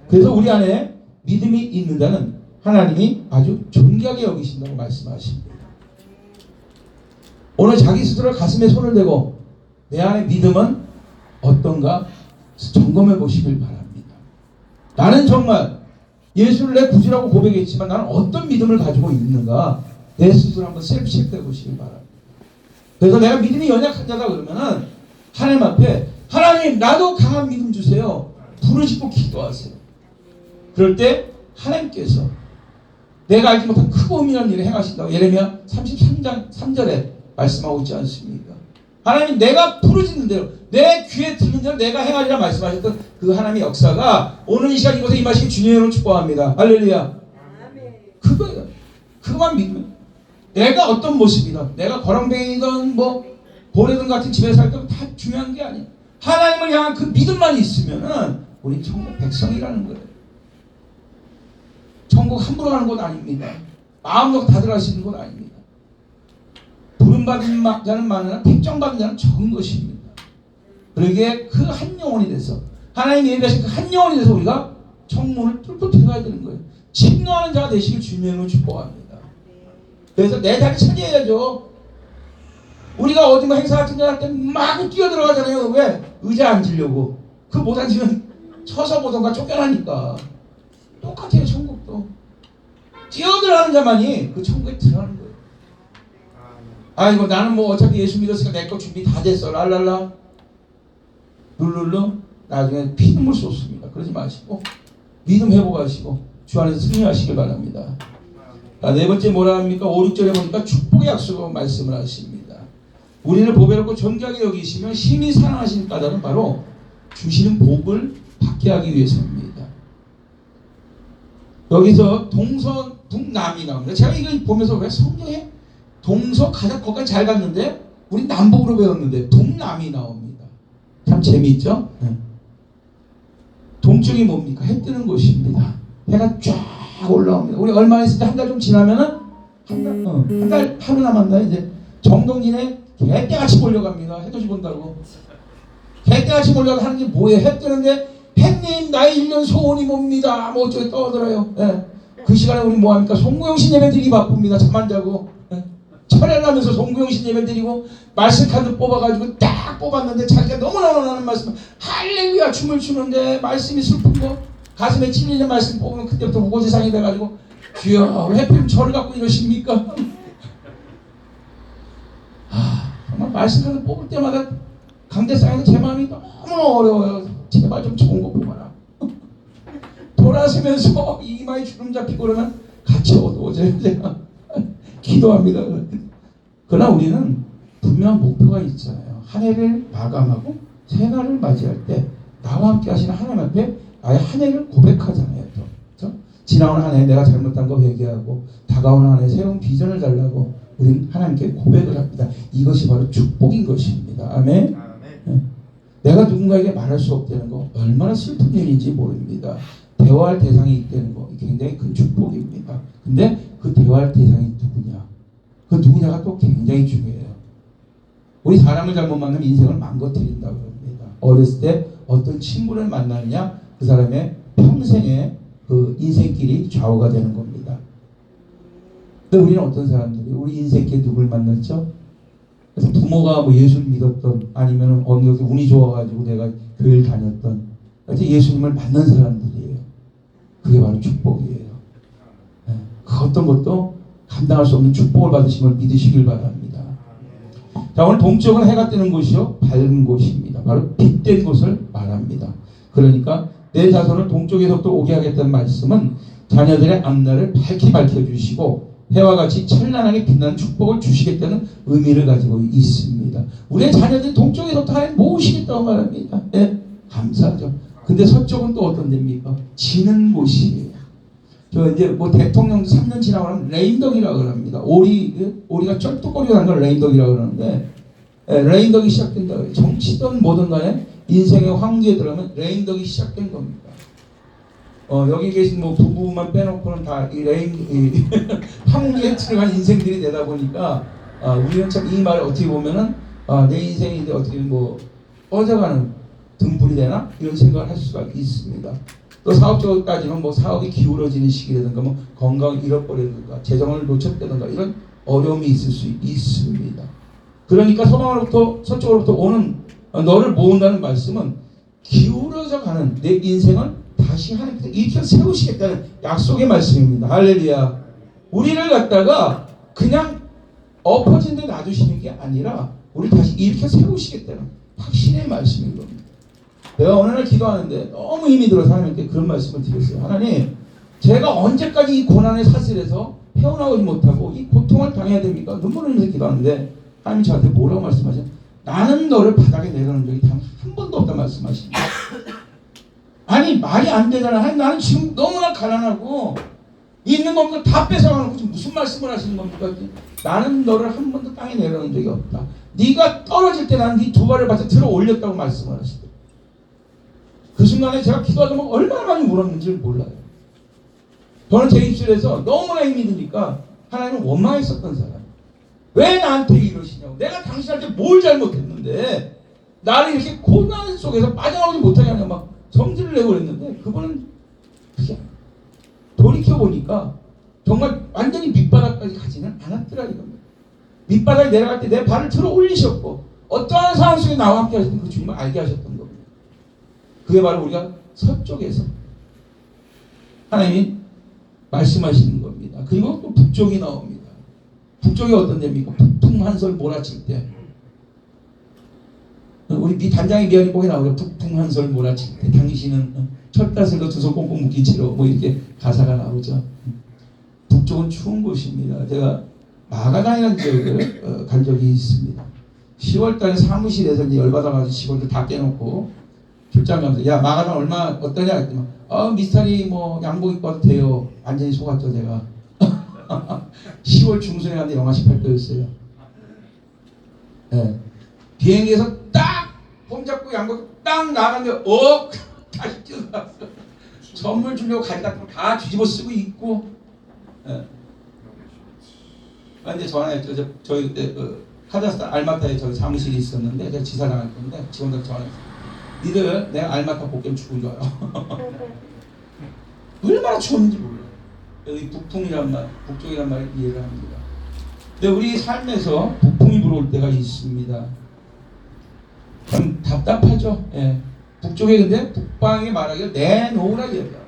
그래서 우리 안에 믿음이 있는 자는 하나님이 아주 존귀하게 여기신다고 말씀하십니다. 오늘 자기 스스로 가슴에 손을 대고 내 안의 믿음은 어떤가 점검해 보시길 바랍니다. 나는 정말 예수를 내 구주라고 고백했지만 나는 어떤 믿음을 가지고 있는가 내 스스로 한번 셀프 체크해 보시길 바랍니다. 그래서 내가 믿음이 연약한 자다 그러면은 하나님 앞에 하나님 나도 강한 믿음 주세요. 부르짖고 기도하세요. 그럴 때 하나님께서 내가 알지 못한 크고 은밀한 일을 행하신다고 예레미야 33장 3절에 말씀하고 있지 않습니까? 하나님 내가 부르짖는 대로 내 귀에 들리는 대로 내가 행하리라 말씀하셨던 그 하나님의 역사가 오늘 이 시간 이곳에 임하신 주님의 이름으로 축복합니다. 할렐루야. 그거예요. 그것만 믿으면 내가 어떤 모습이든 내가 거렁뱅이든 뭐 보레든 같은 집에 살 때도 다 중요한 게 아니에요. 하나님을 향한 그 믿음만 있으면은 우리 천국 백성이라는 거예요. 천국 함부로 가는 곳 아닙니다. 마음으로 다 들어갈 수 있는 곳 아닙니다. 부름받은 자는 많으나 택정받은 자는 적은 것입니다. 그러기에 그 한 영혼이 돼서 하나님이 예비하신 그 한 영혼이 돼서 우리가 청문을 뚫고 들어가야 되는 거예요. 침노하는 자가 되시길 주님의 이름으로 축복합니다. 그래서 내 자리 차지해야죠. 우리가 어딘가 행사 같은 거 할 때 막 뛰어들어가잖아요. 왜? 의자 앉으려고. 그 못 앉으면 서서 보던가 쫓겨나니까. 똑같아요. 천국도. 뛰어들어가는 자만이 그 천국에 들어가는 거예요. 아이고 나는 뭐 어차피 예수 믿었으니까 내 거 준비 다 됐어. 랄랄라. 룰룰루. 나중에 피눈물 쏟습니다. 그러지 마시고 믿음 회복하시고 주 안에서 승리하시길 바랍니다. 자, 네 번째 뭐라 합니까? 5, 6절에 보니까 축복의 약속으로 말씀을 하십니다. 우리를 보배롭고 존귀하게 여기시면 심히 사랑하시는 까닭은 바로 주시는 복을 받게 하기 위해서입니다. 여기서 동서 북남이 나옵니다. 제가 이거 보면서 왜 성경에 동서 가장 거기까지 잘 갔는데 우리 남북으로 배웠는데 북남이 나옵니다. 참 참 재미있죠? 네. 동쪽이 뭡니까? 해 뜨는 곳입니다. 해가 쫙 올라옵니다. 우리 얼마 있을 때 한 달 좀 지나면은 한 달 하루 남았나요? 이제 정동진에 개떼같이 몰려갑니다. 해돋이 본다고. 개떼같이 몰려가 하는 게 뭐예요? 해 뜨는데 햇님 나의 1년 소원이 뭡니다. 뭐 어쩌고 떠들어요. 예. 그 시간에 우리 뭐합니까? 송구영신 예배 드리기 바쁩니다. 잠 안 자고. 예. 철회를 하면서 송구영신 예배 드리고 말씀 카드 뽑아가지고 딱 뽑았는데 자기가 너무나 원하는 말씀 할렐루야 춤을 추는데 말씀이 슬픈 거 가슴에 찔리는 말씀 뽑으면 그때부터 우고지상이 돼가지고 주여 왜 하필 저를 갖고 이러십니까? 정말 말씀 카드 뽑을 때마다 강대상에서 제 마음이 너무 어려워요. 제발 좀 좋은 거 뽑아라. 돌아서면서 이마에 주름 잡히고 그러면 같이 어두워져요. 제가 기도합니다. 그러나 우리는 분명한 목표가 있잖아요. 한 해를 마감하고 새해를 맞이할 때 나와 함께 하시는 하나님 앞에 아예 한 해를 고백하잖아요. 그렇죠? 지나온 한 해 내가 잘못한 거 회개하고 다가오는 한 해 새로운 비전을 달라고 우리는 하나님께 고백을 합니다. 이것이 바로 축복인 것입니다. 아멘. 네. 내가 누군가에게 말할 수 없다는 거 얼마나 슬픈 일인지 모릅니다. 대화할 대상이 있다는 거 굉장히 큰 축복입니다. 근데 그 대화할 대상이 누구냐? 그 누구냐가 또 굉장히 중요해요. 우리 사람을 잘못 만나면 인생을 망가뜨린다고 합니다. 어렸을 때 어떤 친구를 만나느냐 그 사람의 평생의 그 인생길이 좌우가 되는 겁니다. 근데 우리는 어떤 사람들이 우리 인생길 누굴 만났죠? 그래서 부모가 뭐 예수를 믿었던 아니면 어느 운이 좋아가지고 내가 교회를 다녔던 예수님을 만난 사람들이에요. 그게 바로 축복이에요. 네. 그 어떤 것도 감당할 수 없는 축복을 받으심을 믿으시길 바랍니다. 자, 오늘 동쪽은 해가 뜨는 곳이요 밝은 곳입니다. 바로 빛된 곳을 말합니다. 그러니까 내 자손을 동쪽에서부터 오게 하겠다는 말씀은 자녀들의 앞날을 밝히 밝혀주시고 해와 같이 찬란하게 빛나는 축복을 주시겠다는 의미를 가지고 있습니다. 우리의 자녀들이 동쪽에서부터 하나님 모으시겠다고 말합니다. 네, 감사하죠. 근데 서쪽은 또 어떤 데입니까? 지는 곳이에요. 저 이제 뭐 대통령 3년 지나고 나면 레인덕이라고 합니다. 오리가 쩔뚝거리고 하는 걸 레인덕이라고 그러는데 레인덕이 시작된다. 정치든 뭐든 간에 인생의 황기에 들어가면 레인덕이 시작된 겁니다. 여기 계신 뭐 부부만 빼놓고는 다 이 황기에 들어간 인생들이 되다 보니까 우리는 참 이 말을 어떻게 보면은 내 인생이 이제 어떻게 뭐 꺼져가는 등불이 되나 이런 생각을 할 수가 있습니다. 또 사업적으로 따지면 뭐 사업이 기울어지는 시기라든가 뭐 건강을 잃어버리든가 재정을 놓쳤다든가 이런 어려움이 있을 수 있습니다. 그러니까 서방으로부터 서쪽으로부터 오는 너를 모은다는 말씀은 기울어져 가는 내 인생을 다시 하나님께서 일으켜 세우시겠다는 약속의 말씀입니다. 할렐루야. 우리를 갖다가 그냥 엎어진 데 놔두시는 게 아니라 우리를 다시 일으켜 세우시겠다는 확신의 말씀인 겁니다. 내가 어느 날 기도하는데 너무 힘이 들어서 하나님께 그런 말씀을 드렸어요. 하나님, 제가 언제까지 이 고난의 사슬에서 헤어나오지 못하고 이 고통을 당해야 됩니까? 눈물을 흘리면서 기도하는데 하나님 저한테 뭐라고 말씀하셔? 나는 너를 바닥에 내려놓은 적이 단 한 번도 없다 말씀하십니다. 아니 말이 안 되잖아. 하나님 나는 지금 너무나 가난하고 있는 것도 다 뺏어가는 거지 무슨 말씀을 하시는 겁니까? 나는 너를 한 번도 땅에 내려놓은 적이 없다. 네가 떨어질 때 나는 네 두 발을 받쳐 들어 올렸다고 말씀을 하시더라고요. 그 순간에 제가 기도하다 보면 얼마나 많이 울었는지를 몰라요. 저는 제 입술에서 너무나 힘이 드니까 하나님은 원망했었던 사람. 왜 나한테 이러시냐고. 내가 당신한테 뭘 잘못했는데 나를 이렇게 고난 속에서 빠져나오지 못하게 하냐 막 성질을 내고 그랬는데 그분은 그냥 돌이켜보니까 정말 완전히 밑바닥까지 가지는 않았더라 이겁니다. 밑바닥에 내려갈 때 내 발을 들어 올리셨고 어떠한 상황 속에 나와 함께 하셨던 그 주님을 알게 하셨던 겁니다. 그게 바로 우리가 서쪽에서 하나님이 말씀하시는 겁니다. 그리고 또 북쪽이 나옵니다. 북쪽이 어떤 데입니까? 북풍 한솔 몰아칠 때 우리 네 단장의 미아리복에 나오죠. 북풍 한솔 몰아칠 때 당신은 철다슬로 두 손 꽁꽁 묶인 채로 뭐 이렇게 가사가 나오죠. 북쪽은 추운 곳입니다. 제가 마가단이라는 지역을 간 적이 있습니다. 10월달에 사무실에서 이제 열받아가지고 직원들 다 깨놓고 출장 가면서 야 마가단 얼마 어떠냐 했더니 미스터리 뭐 양복 입고 와도 돼요. 완전히 속았죠 제가. 10월 중순에 갔는데 영하 18도였어요. 네. 비행기에서 딱 손잡고 양복 딱 나가면 다시 뛰어갔어. 선물 주려고 가지 같은 거 다 뒤집어 쓰고 있고. 예. 근데 전화했죠. 저희 그때 카자흐스탄 알마타에 저희 사무실이 있었는데 제가 지사 당할 건데 직원들 전화했어요. 니들 내가 알마타 복귀하면 죽은 줄 알아. 얼마나 추웠는지 몰라. 여기 북풍이란 말, 북쪽이란 말을 이해를 합니다. 근데 우리 삶에서 북풍이 불어올 때가 있습니다. 그럼 답답하죠. 예. 북쪽에 근데 북방이 말하기를 내놓으라 이야기합니다.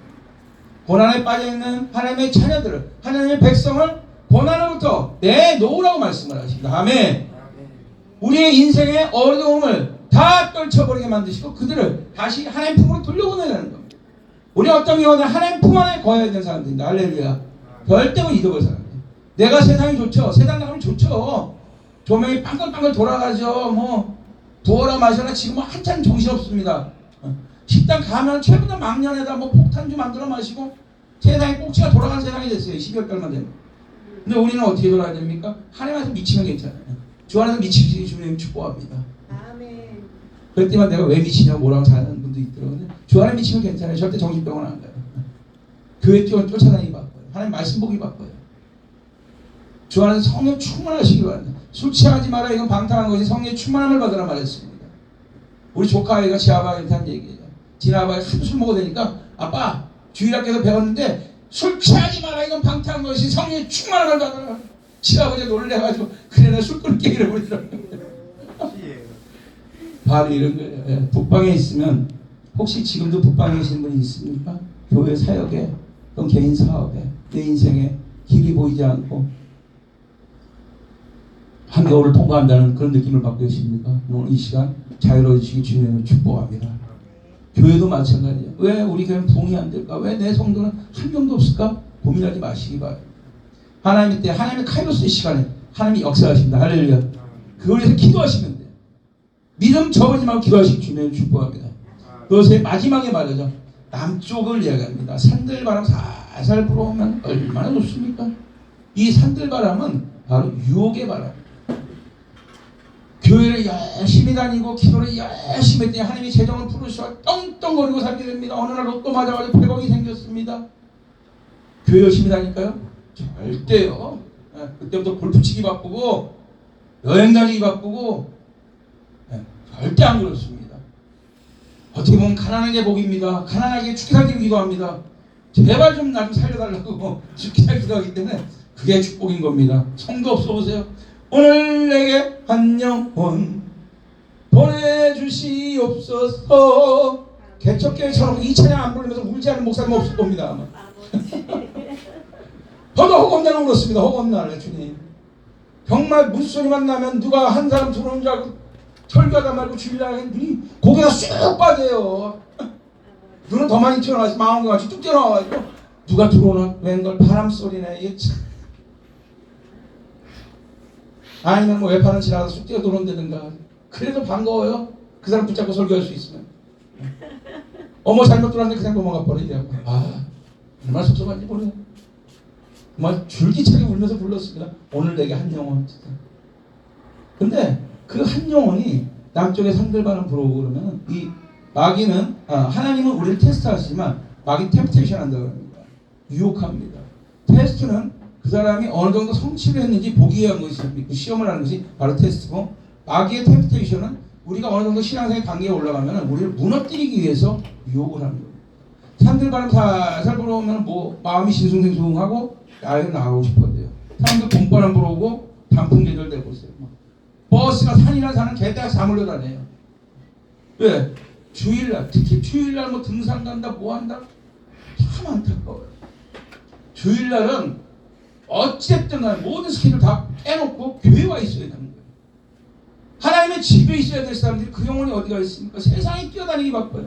고난에 빠져있는 하나님의 자녀들을, 하나님의 백성을 고난으로부터 내놓으라고 말씀을 하십니다. 아멘. 우리의 인생의 어려움을 다 떨쳐버리게 만드시고 그들을 다시 하나님 품으로 돌려보내라는 겁니다. 우리 어떤 경우는 하나님 품 안에 거해야 되는 사람들입니다. 할렐루야. 절대로 잊어버릴 사람들. 내가 세상이 좋죠. 세상 나가면 좋죠. 조명이 빵글빵글 돌아가죠. 뭐 부어라 마셔라. 지금은 한참 정신없습니다. 식당 가면 최근에 막년에다 뭐 폭탄주 만들어 마시고 세상이 꼭지가 돌아간 세상이 됐어요. 12월 달만 되면. 근데 우리는 어떻게 돌아야 됩니까? 하나님 안에서 미치면 괜찮아요. 주 안에서 미치기 주님 축복합니다. 아멘. 그랬더니 내가 왜 미치냐고 뭐라고 하는 분도 있더라고요. 주 안에 미치면 괜찮아요. 절대 정신병원 안 가요. 교회 쫓아다니기 바빠요. 하나님 말씀 보기 바빠요. 주 안에서 성령 충만하시기 바랍니다. 술 취하지 마라. 이건 방탕한 것이 성령의 충만함을 받으라 말했습니다. 우리 조카 아이가 지 아빠한테 한 얘기예요. 지 아빠가 하도 술 먹어대니까 아빠 주일학교에서 배웠는데 술 취하지 마라. 이건 방탕한 것이 성령의 충만함을 받으라. 지 아버지가 놀래가지고 그래 나 술 끊게 이러버리더라고요. 바로 이런 거예요. 예. 북방에 있으면 혹시 지금도 북방에 계신 분이 있습니까? 교회 사역에 또는 개인 사업에 내 인생에 길이 보이지 않고 한겨울을 통과한다는 그런 느낌을 받고 계십니까? 오늘 이 시간 자유로워지시기 주님을 축복합니다. 교회도 마찬가지예요. 왜 우리 교회는 부흥이 안 될까? 왜 내 성도는 한 명도 없을까? 고민하지 마시기 바랍니다. 하나님 때 하나님의 카이로스의 시간에 하나님이 역사하십니다. 할렐루야. 그걸 위해서 기도하시면 돼요. 믿음 접어지 말고 기도하시기 주님을 축복합니다. 그것의 마지막에 말이죠. 남쪽을 이야기합니다. 산들바람 살살 불어오면 얼마나 좋습니까? 이 산들바람은 바로 유혹의 바람. 교회를 열심히 다니고 기도를 열심히 했더니 하나님이 재정을 부르셔 떵떵거리고 살게 됩니다. 어느 날 로또 맞아가지고 100억이 생겼습니다. 교회 열심히 다닐까요? 절대요. 그때부터 골프 치기 바쁘고 여행 다니기 바쁘고 절대 안 그렇습니다. 어떻게 보면 가난하게 복입니다. 가난하게 죽게 살기를 기도합니다. 제발 좀 나 좀 살려달라고 죽게 살 기도하기 때문에 그게 축복인 겁니다. 성도 없어 보세요. 오늘 내게 한 영혼 보내주시옵소서. 개척교회처럼 이 찬양 안 부르면서 울지 않는 목사님 없을 겁니다. 아마. 저도 허겁날 울었습니다. 허겁날 주님. 정말 물소리만 나면 누가 한 사람 들어오는 줄 알고 설교하다 말고 주일날 눈이 고개가 쑥 빠져요. 눈은 더 많이 튀어나와서 망한 것 같이 뚝 튀어나와가지고 누가 들어오나 웬걸 바람소리네. 이게 참. 아니면 뭐 외파는 지나가서 쑥 뛰어 들어온다든가. 그래도 반가워요. 그 사람 붙잡고 설교할 수 있으면. 어머 잘못 들어왔는데 그냥 넘어가 버리더라고. 아 얼마나 섭섭한지 모르네. 정말 줄기차게 울면서 불렀습니다. 오늘 내게 한 영혼. 근데 그 한 영혼이 남쪽에 산들바람 불어오고 그러면 이 마귀는 하나님은 우리를 테스트하시지만 마귀 템프테이션 한다고 합니다. 유혹합니다. 테스트는 그 사람이 어느 정도 성취를 했는지 보기 위한 것이 그 시험을 하는 것이 바로 테스트고 마귀의 템프테이션은 우리가 어느 정도 신앙생활 단계에 올라가면 우리를 무너뜨리기 위해서 유혹을 하는 겁니다. 산들바람 살살 불어오면 뭐 마음이 싱숭생숭하고 야외로 나가고 싶어져요. 사람들 봄바람 불어오고 단풍 계절 되고 있어요. 버스가 산이나 산은 개딱 사물려 다녀요. 왜? 주일날 특히 주일날 뭐 등산 간다 뭐 한다 참 안타까워요. 주일날은 어찌됐든 간에 모든 스케줄 다 빼놓고 교회에 와 있어야 되는 거예요. 하나님의 집에 있어야 될 사람들이 그 영혼이 어디가 있습니까? 세상에 뛰어다니기 바빠요.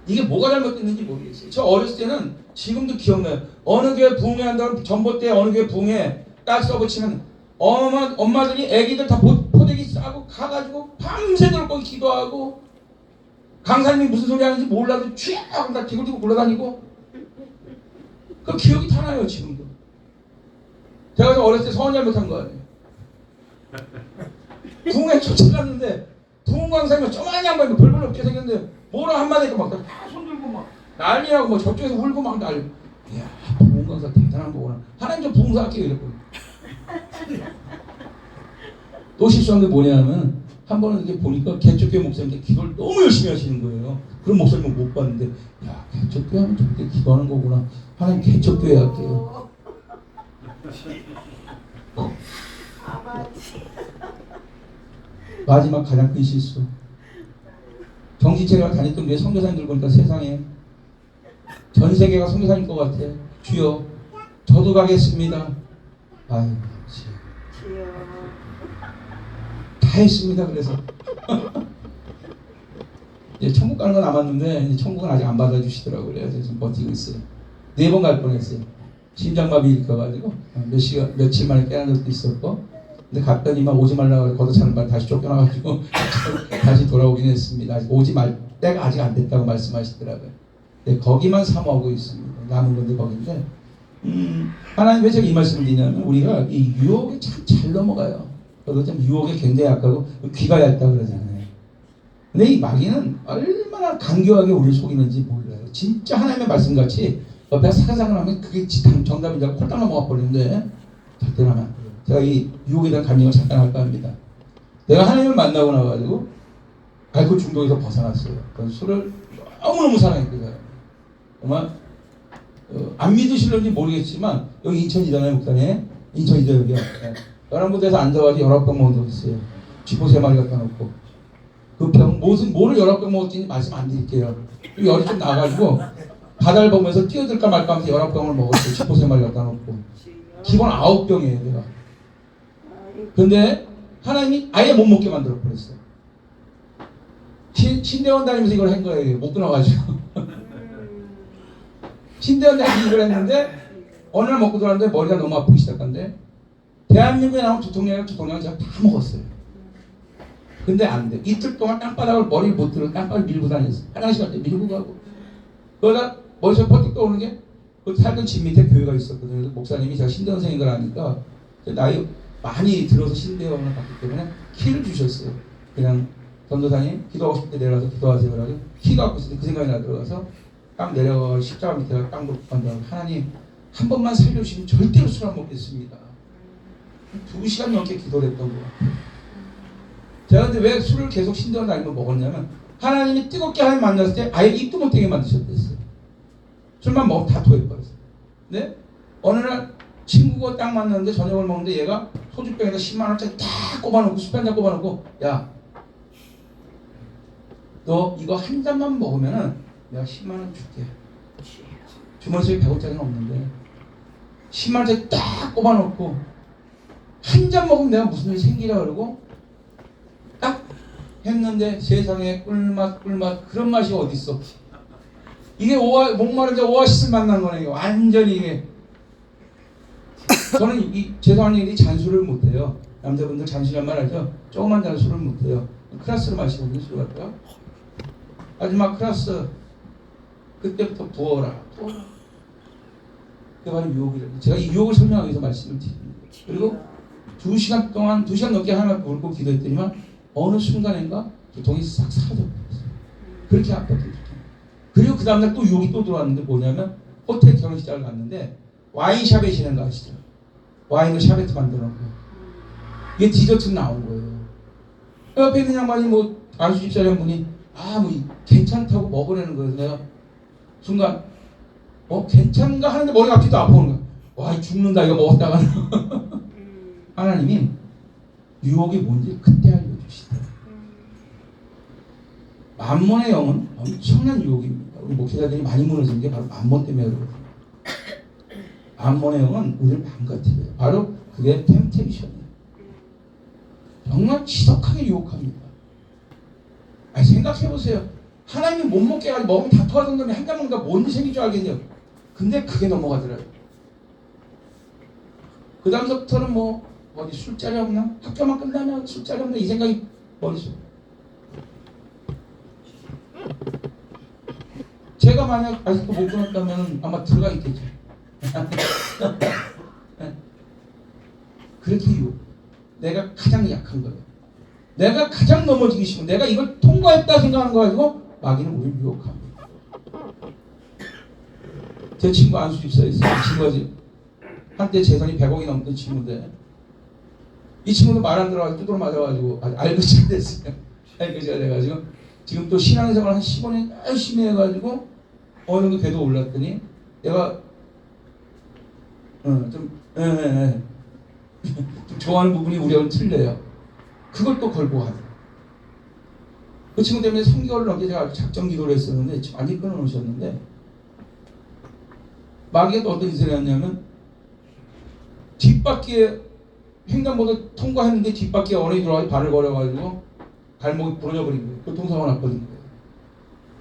이게 뭐가 잘못됐는지 모르겠어요. 저 어렸을 때는 지금도 기억나요. 어느 교회 부흥회 한다고 전봇대에 어느 교회 부흥회 딱 써붙이면 엄마들이 애기들 다 포대기 싸고 가가지고 밤새도록 거기 기도하고 강사님이 무슨 소리 하는지 몰라도 쥐악 다 디고디고 굴러다니고 그 기억이 다 나요 지금도. 제가 어렸을 때 서원 잘못한 거 아니에요. 부흥회 쫓아갔는데 부흥 강사님은 쪼만히 한 번에 벌벌 없게 생겼는데 뭐라 한마디 했고 막 다 손들고 막 난리라고 뭐 저쪽에서 울고 막 난리. 이야 부흥 강사 대단한 거구나. 하나님 좀 부흥사 할게요 이랬거든요. 또 실수한 게 뭐냐면 한 번은 이렇게 보니까 개척교회 목사님들 기도를 너무 열심히 하시는 거예요. 그런 목사님은 못 봤는데 야 개척교회 하면 저렇게 기도하는 거구나. 하나님 개척교회 할게요. 마지막 가장 큰 실수. 정지체가 다녔던 게 선교사님들 보니까 세상에 전 세계가 선교사님 것 같아. 주여 저도 가겠습니다. 아유 다 했습니다. 그래서 이제 천국 가는 건 남았는데 이제 천국은 아직 안 받아주시더라고요. 그래서 지금 버티고 있어요. 4번 갈 뻔했어요. 심장마비 일으켜가지고 며칠 만에 깨어난 적도 있었고, 근데 갔더니만 오지 말라고 걷어차는 말 다시 쫓겨나가지고 다시 돌아오긴 했습니다. 아직 오지 말 때가 아직 안 됐다고 말씀하시더라고요. 네, 거기만 사모하고 있습니다. 남은 건데 거긴데 하나님 왜 제가 이 말씀을 드리냐면 우리가 이 유혹에 참 잘 넘어가요. 저도 좀 유혹에 굉장히 약하고 귀가 얇다 그러잖아요. 근데 이 마귀는 얼마나 간교하게 우리를 속이는지 몰라요. 진짜 하나님의 말씀같이 옆에 사근사근하면 그게 정답인 줄 알고 홀딱 넘어가 버리는데 절대로 하면 안 돼요. 제가 이 유혹에 대한 간증을 잠깐 할까 합니다. 내가 하나님을 만나고 나가지고 알코올 중독에서 벗어났어요. 그건 술을 너무너무 사랑했거든요. 정말 안 믿으실런지 모르겠지만 여기 인천이잖아요. 목사님. 인천이죠 여기요. 네. 여러분들에서 앉아가지고 19병 먹은 적 있어요. 쥐포 3마리 갖다 놓고 그 병 뭐를 19병 먹었는지 말씀 안 드릴게요. 열이 좀 나가지고 바다를 보면서 뛰어들까 말까 하면서 19병을 먹었어요. 쥐포 3마리 갖다 놓고 기본 9병이에요 내가. 근데 하나님이 아예 못 먹게 만들어 버렸어요. 신대원 다니면서 이걸 한 거예요. 못 끊어가지고. 신대원 다니면서 이걸 했는데 어느 날 먹고 들어왔는데 머리가 너무 아프기 시작한데 대한민국에 나온 두통약을 제가 다 먹었어요. 근데 안 돼. 이틀 동안 땅바닥을 머리를 못 들어 땅바닥을 밀고 다녔어요. 화장실 갈 때 밀고 가고. 그러다 머리에서 퍼뜩 떠오르는 게 그 살던 집 밑에 교회가 있었거든요. 그래서 목사님이 제가 신대원생인 걸 아니까 나이 많이 들어서 신대원을 받기 때문에 키를 주셨어요. 그냥 전도사님 기도하고 싶을 때 내려가서 기도하세요. 그러고 키 갖고 있을 때 그 생각이 나 들어가서 딱 내려가 십자가 밑에가 딱 놓고 간다고 하나님 한 번만 살려주시면 절대로 술 안 먹겠습니다. 2시간 넘게 기도를 했던 것 같아요. 제가 근데 왜 술을 계속 신대원 다니면 먹었냐면 하나님이 뜨겁게 하나님 만났을 때 아예 입도 못 대게 만드셨댔어요. 술만 먹으면 다 토해버렸어요. 근데 어느 날 친구가 딱 만났는데 저녁을 먹는데 얘가 소주병에다 10만원짜리 딱 꼽아놓고 술 한 잔 꼽아놓고 야 너 이거 한 잔만 먹으면은 내가 10만원 줄게. 주머니 속에 100원짜리는 없는데 10만원짜리 딱 꼽아놓고 한 잔 먹으면 내가 무슨 일이 생기라 그러고 딱 했는데 세상에 꿀맛 그런 맛이 어딨어. 이게 목마른데 오아시스 만난 거네. 이거 완전히 이게. 저는 죄송한 얘기 잔술을 못해요. 남자분들 잔술이란 말 하죠. 조그만 잔술을 못해요. 크라스로 마시거든요. 술 갖다가 마지막 크라스 그때부터 부어라. 그게 바로 유혹이래요. 제가 이 유혹을 설명하기 위해서 말씀을 드립니다. 그리고 2시간 넘게 하나님 울고 기도했더니만 어느 순간인가 두통이 싹 사라져버렸어요. 그렇게 아팠거든요. 그리고 그 다음날 또 유혹이 또 들어왔는데 뭐냐면 호텔 결혼식장을 갔는데 와인샵에 지낸 거 아시죠? 와인을 샤베트 만들어 놓은 거예요. 이게 디저트 나온 거예요. 옆에 있는 양반이 뭐 안수집사리 한 분이 뭐 괜찮다고 먹으라는 거예요. 내가 순간 괜찮은가 하는데 머리가 앞뒤도 아파오는 거야. 와 죽는다 이거 먹었다가는. 하나님이 유혹이 뭔지 그때 알려주시더라고요. 만몬의 영은 엄청난 유혹입니다. 우리 목회자들이 많이 무너지는 게 바로 만몬 때문에 그러거든요. 만몬의 영은 우리를 망가뜨려요. 바로 그게 템테이션이에요. 정말 지독하게 유혹합니다. 생각해보세요. 하나님이 못 먹게 해가지고 먹으면 다 토하던 놈이 한 잔 먹다 뭔 일이 생길 줄 알겠냐. 근데 그게 넘어가더라고요. 그 다음부터는 어디 술자리 없나? 학교만 끝나면 술자리 없나? 이 생각이 머릿속에. 제가 만약 아직도 못 끊었다면 아마 들어가 있겠죠. 그렇게 내가 가장 약한 거예요. 내가 가장 넘어지기 쉬운, 내가 이걸 통과했다 생각하는 거 가지고 마귀는 우리를 유혹합니다. 제 친구 안수 집사에 있어요. 이 친구가 지금 한때 재산이 100억이 넘던 친구인데 이 친구도 말 안 들어가지고 두드러 맞아가지고 알거지가 됐어요. 알거지가 돼가지고 지금 또 신앙생활 한 15년 열심히 해가지고 어느 정도 궤도 올랐더니 내가 좀 좋아하는 부분이 우리하고는 틀려요. 그걸 또 걸고 하더라고요. 그 친구 때문에 3개월 넘게 제가 작정 기도를 했었는데 완전히 끊어놓으셨는데 마귀가 또 어떤 짓을 했냐면 뒷바퀴에 횡단보도 통과했는데 뒷바퀴에 어른이 들어와서 발을 걸어가지고 발목이 부러져버린 거예요. 교통사고 났거든요.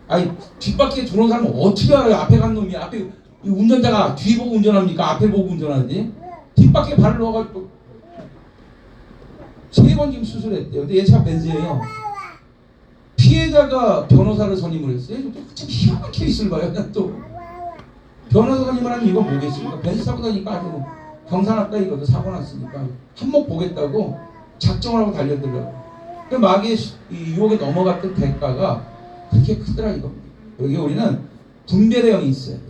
아니 뒷바퀴에 들어온 사람은 어떻게 알아요? 앞에 간 놈이 앞에 운전자가 뒤 보고 운전합니까? 앞에 보고 운전하지? 뒷바퀴에 발을 넣어가지고 3번 지금 수술했대요. 근데 얘 차 벤츠예요. 피해자가 변호사를 선임을 했어요. 또 참 희한한 케이스를 봐요. 또 변호사 선임을 하면 이거 뭐겠습니까? 벤츠 타고 다니까 아주 경사났다 이거도 사고 났으니까 한몫 보겠다고 작정을 하고 달려들려고. 그 마귀의 유혹에 넘어갔던 대가가 그렇게 크더라 이겁니다. 여기 우리는 분별의 영이 있어야 돼요.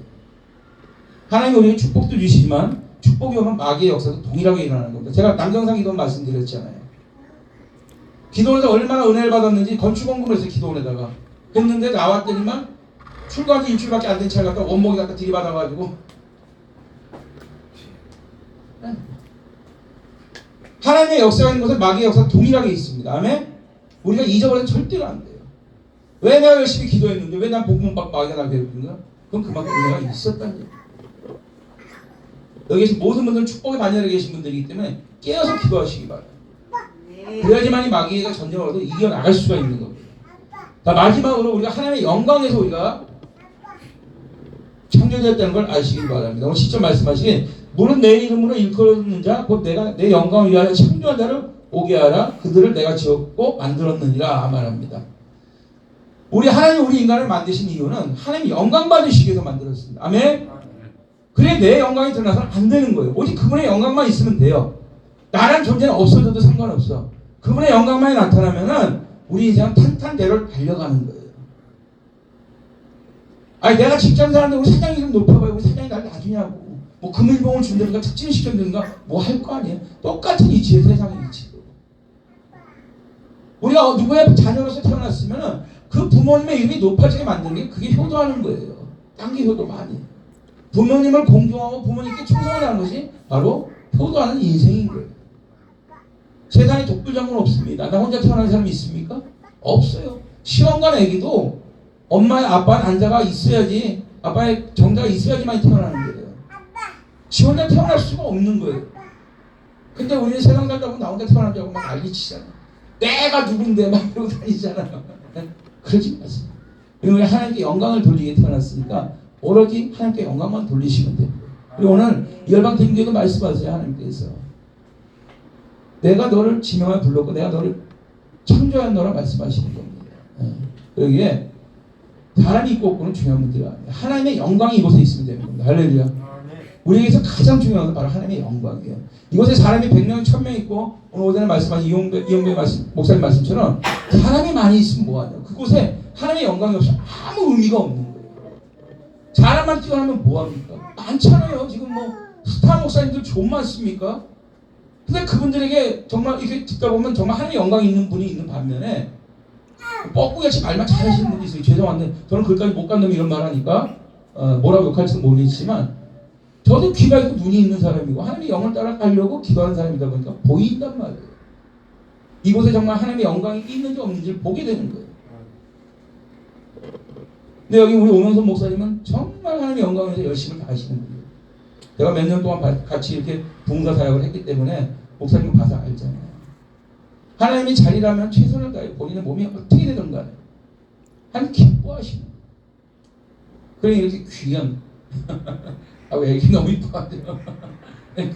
하나님이 우리에게 축복도 주시지만 축복이 오면 마귀의 역사도 동일하게 일어나는 겁니다. 제가 남경상 기도 말씀드렸잖아요. 기도원에서 얼마나 은혜를 받았는지 건축원금을 했어요. 기도원에다가 했는데 나왔더니만 출고한 지 일주일밖에 안 된 차를 갖다 원목이 갖다 들이받아가지고 하나님의 역사가 있는 것은 마귀의 역사가 동일하게 있습니다. 아멘? 우리가 잊어버려서 절대로 안 돼요. 왜 내가 열심히 기도했는데 왜 난 복음 받고 마귀가 나 괴롭힌가? 그건 그만큼 은혜가 있었다는 얘기예요. 여기 계신 모든 분들은 축복의 반열에 계신 분들이기 때문에 깨어서 기도하시기 바랍니다. 그래야지만 이 마귀가 전쟁을 얻어 이겨나갈 수가 있는 겁니다. 자, 마지막으로 우리가 하나님의 영광에서 우리가 창조되었다는 걸 아시길 바랍니다. 오늘 시점 말씀하시긴 물은 내 이름으로 일컬어주는 자 곧 내가 내 영광을 위하여 창조한 자를 오게 하라. 그들을 내가 지었고 만들었느니라 말합니다. 우리 하나님 우리 인간을 만드신 이유는 하나님 영광 받으시기 위해서 만들었습니다. 아멘. 그래 내 영광이 드러나서는 안 되는 거예요. 오직 그분의 영광만 있으면 돼요. 나란 존재는 없어져도 상관없어. 그분의 영광만이 나타나면은 우리 인생은 탄탄대로 달려가는 거예요. 아니 내가 직장 사는데 우리 사장이 좀 높여봐요. 우리 사장이 날 놔주냐고. 뭐 금일봉을 준다든가 특진을 시켜준다든가 뭐 할 거 아니에요. 똑같은 이치에 세상의 이치도. 우리가 누구의 자녀로서 태어났으면은 그 부모님의 이름이 높아지게 만드는 게 그게 효도하는 거예요. 딴 게 효도 많이. 부모님을 공경하고 부모님께 충성을 하는 것이 바로 효도하는 인생인 거예요. 세상에 독불장군 없습니다. 나 혼자 태어난 사람이 있습니까? 없어요. 시험관 애기도 엄마의 아빠의 안자가 있어야지, 아빠의 정자가 있어야지만 태어나는 거예요. 지 혼자 태어날 수가 없는 거예요. 근데 우리는 세상 살다 보면 나 혼자 태어난다고 막 난리치잖아. 내가 누군데 막 이러고 다니잖아요. 그러지 마세요. 우리 하나님께 영광을 돌리게 태어났으니까 오로지 하나님께 영광만 돌리시면 됩니다. 그리고 오늘 열방대교도 말씀하세요. 하나님께서 내가 너를 지명하여 불렀고 내가 너를 창조한 너라 말씀하시는 겁니다. 여기에 사람이 있고 없고는 중요한 문제가 아니에요. 하나님의 영광이 이곳에 있으면 되는 겁니다. 할렐루야. 우리에게서 가장 중요한 건 바로 하나님의 영광이에요. 이곳에 사람이 100명, 1000명 있고 오늘 오전에 말씀하신 이용배 목사님 말씀처럼 사람이 많이 있으면 뭐하냐. 그곳에 하나님의 영광이 없으면 아무 의미가 없는 거예요. 사람만 뛰어나면 뭐합니까? 많잖아요. 지금 뭐 스타 목사님들 좀 많습니까? 근데 그분들에게 정말 이렇게 듣다 보면 정말 하나님의 영광이 있는 분이 있는 반면에 뻐꾸기같이 말만 잘하시는 분이 있어요. 죄송한데 저는 그까지 못 간 놈이 이런 말 하니까 뭐라고 욕할지는 모르겠지만 저도 귀가 있고 눈이 있는 사람이고 하나님의 영을 따라가려고 기도하는 사람이다 보니까 보인단 말이에요. 이곳에 정말 하나님의 영광이 있는지 없는지를 보게 되는 거예요. 근데 여기 우리 오명선 목사님은 정말 하나님의 영광을 위해서 열심히 다하시는 분이에요. 제가 몇 년 동안 같이 이렇게 봉사 사역을 했기 때문에 목사님 봐서 알잖아요. 하나님이 자리라면 최선을 다해 본인의 몸이 어떻게 되든 간에 하나님 기뻐하시는 거예요. 그러니 이렇게 귀한 아우 애기 너무 이뻐가지고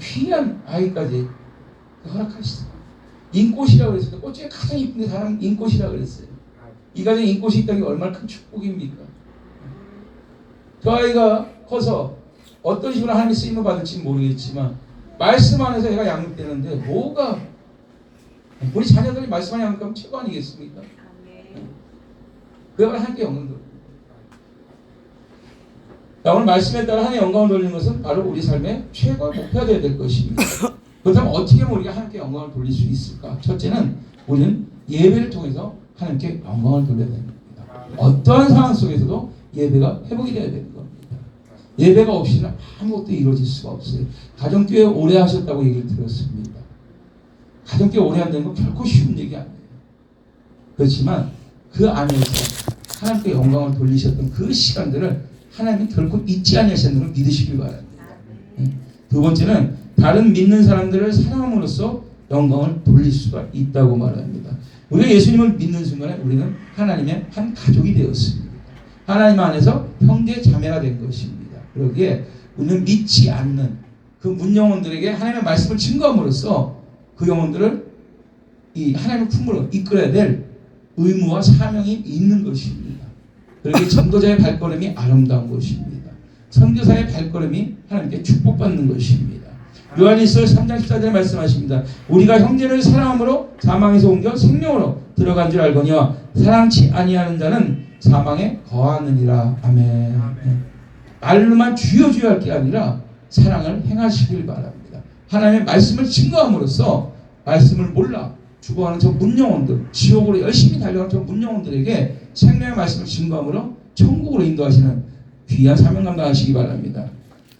귀한 아이까지 허락하시죠. 인꽃이라고 그랬어요. 꽃 중에 가장 이쁜 게 사람 인꽃이라고 그랬어요. 이 가정에 인꽃이 있다는 게 얼마나 큰 축복입니까? 그 아이가 커서 어떤 식으로 하나님의 쓰임을 받을지는 모르겠지만 말씀 안에서 얘가 양육되는데 뭐가 우리 자녀들이 말씀하냐 하면 최고 아니겠습니까? 그야말로 하나님께 영광 돌리는 거예요. 오늘 말씀에 따라 하나님께 영광을 돌리는 것은 바로 우리 삶의 최고의 목표가 되어야 될 것입니다. 그렇다면 어떻게 하면 우리가 하나님께 영광을 돌릴 수 있을까? 첫째는 우리는 예배를 통해서 하나님께 영광을 돌려야 됩니다. 어떠한 상황 속에서도 예배가 회복이 되어야 되는 겁니다. 예배가 없이는 아무것도 이루어질 수가 없어요. 가정교회 오래 하셨다고 얘기를 들었습니다. 가정교회 오래 한다는 건 결코 쉬운 얘기 아니에요. 그렇지만 그 안에서 하나님께 영광을 돌리셨던 그 시간들을 하나님은 결코 잊지 않으셨는 걸 믿으시길 바랍니다. 두 번째는 다른 믿는 사람들을 사랑함으로써 영광을 돌릴 수가 있다고 말합니다. 우리가 예수님을 믿는 순간에 우리는 하나님의 한 가족이 되었습니다. 하나님 안에서 형제 자매가 된 것입니다. 그러기에 우리는 믿지 않는 그 문영혼들에게 하나님의 말씀을 증거함으로써 그 영혼들을 이 하나님의 품으로 이끌어야 될 의무와 사명이 있는 것입니다. 그러기에 전도자의 발걸음이 아름다운 것입니다. 선교사의 발걸음이 하나님께 축복받는 것입니다. 요한일서 3장 14절에 말씀하십니다. 우리가 형제를 사랑함으로 사망에서 옮겨 생명으로 들어간 줄 알거니와 사랑치 아니하는 자는 사망에 거하느니라. 아멘. 말로만 주여 주여 할 게 아니라 사랑을 행하시길 바랍니다. 하나님의 말씀을 증거함으로써 말씀을 몰라 죽어가는 저 문영혼들, 지옥으로 열심히 달려가는 저 문영혼들에게 생명의 말씀을 증거함으로 천국으로 인도하시는 귀한 사명 감당하시기 바랍니다.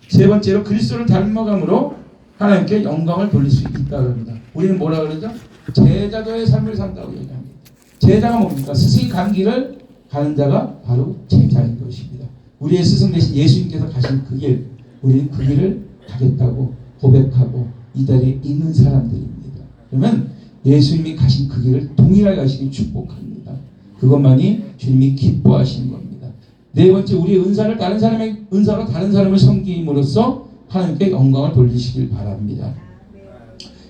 세 번째로 그리스도를 닮아감으로 하나님께 영광을 돌릴 수 있다고 합니다. 우리는 뭐라 그러죠? 제자도의 삶을 산다고 얘기합니다. 제자가 뭡니까? 스승이 간 길을 가는 자가 바로 제자인 것입니다. 우리의 스승 대신 예수님께서 가신 그 길, 우리는 그 길을 가겠다고 고백하고 이 자리에 있는 사람들입니다. 그러면 예수님이 가신 그 길을 동일하게 가시기 축복합니다. 그것만이 주님이 기뻐하시는 겁니다. 네 번째, 우리의 은사를 다른 사람의 은사로 다른 사람을 섬김으로써 하나님께 영광을 돌리시길 바랍니다.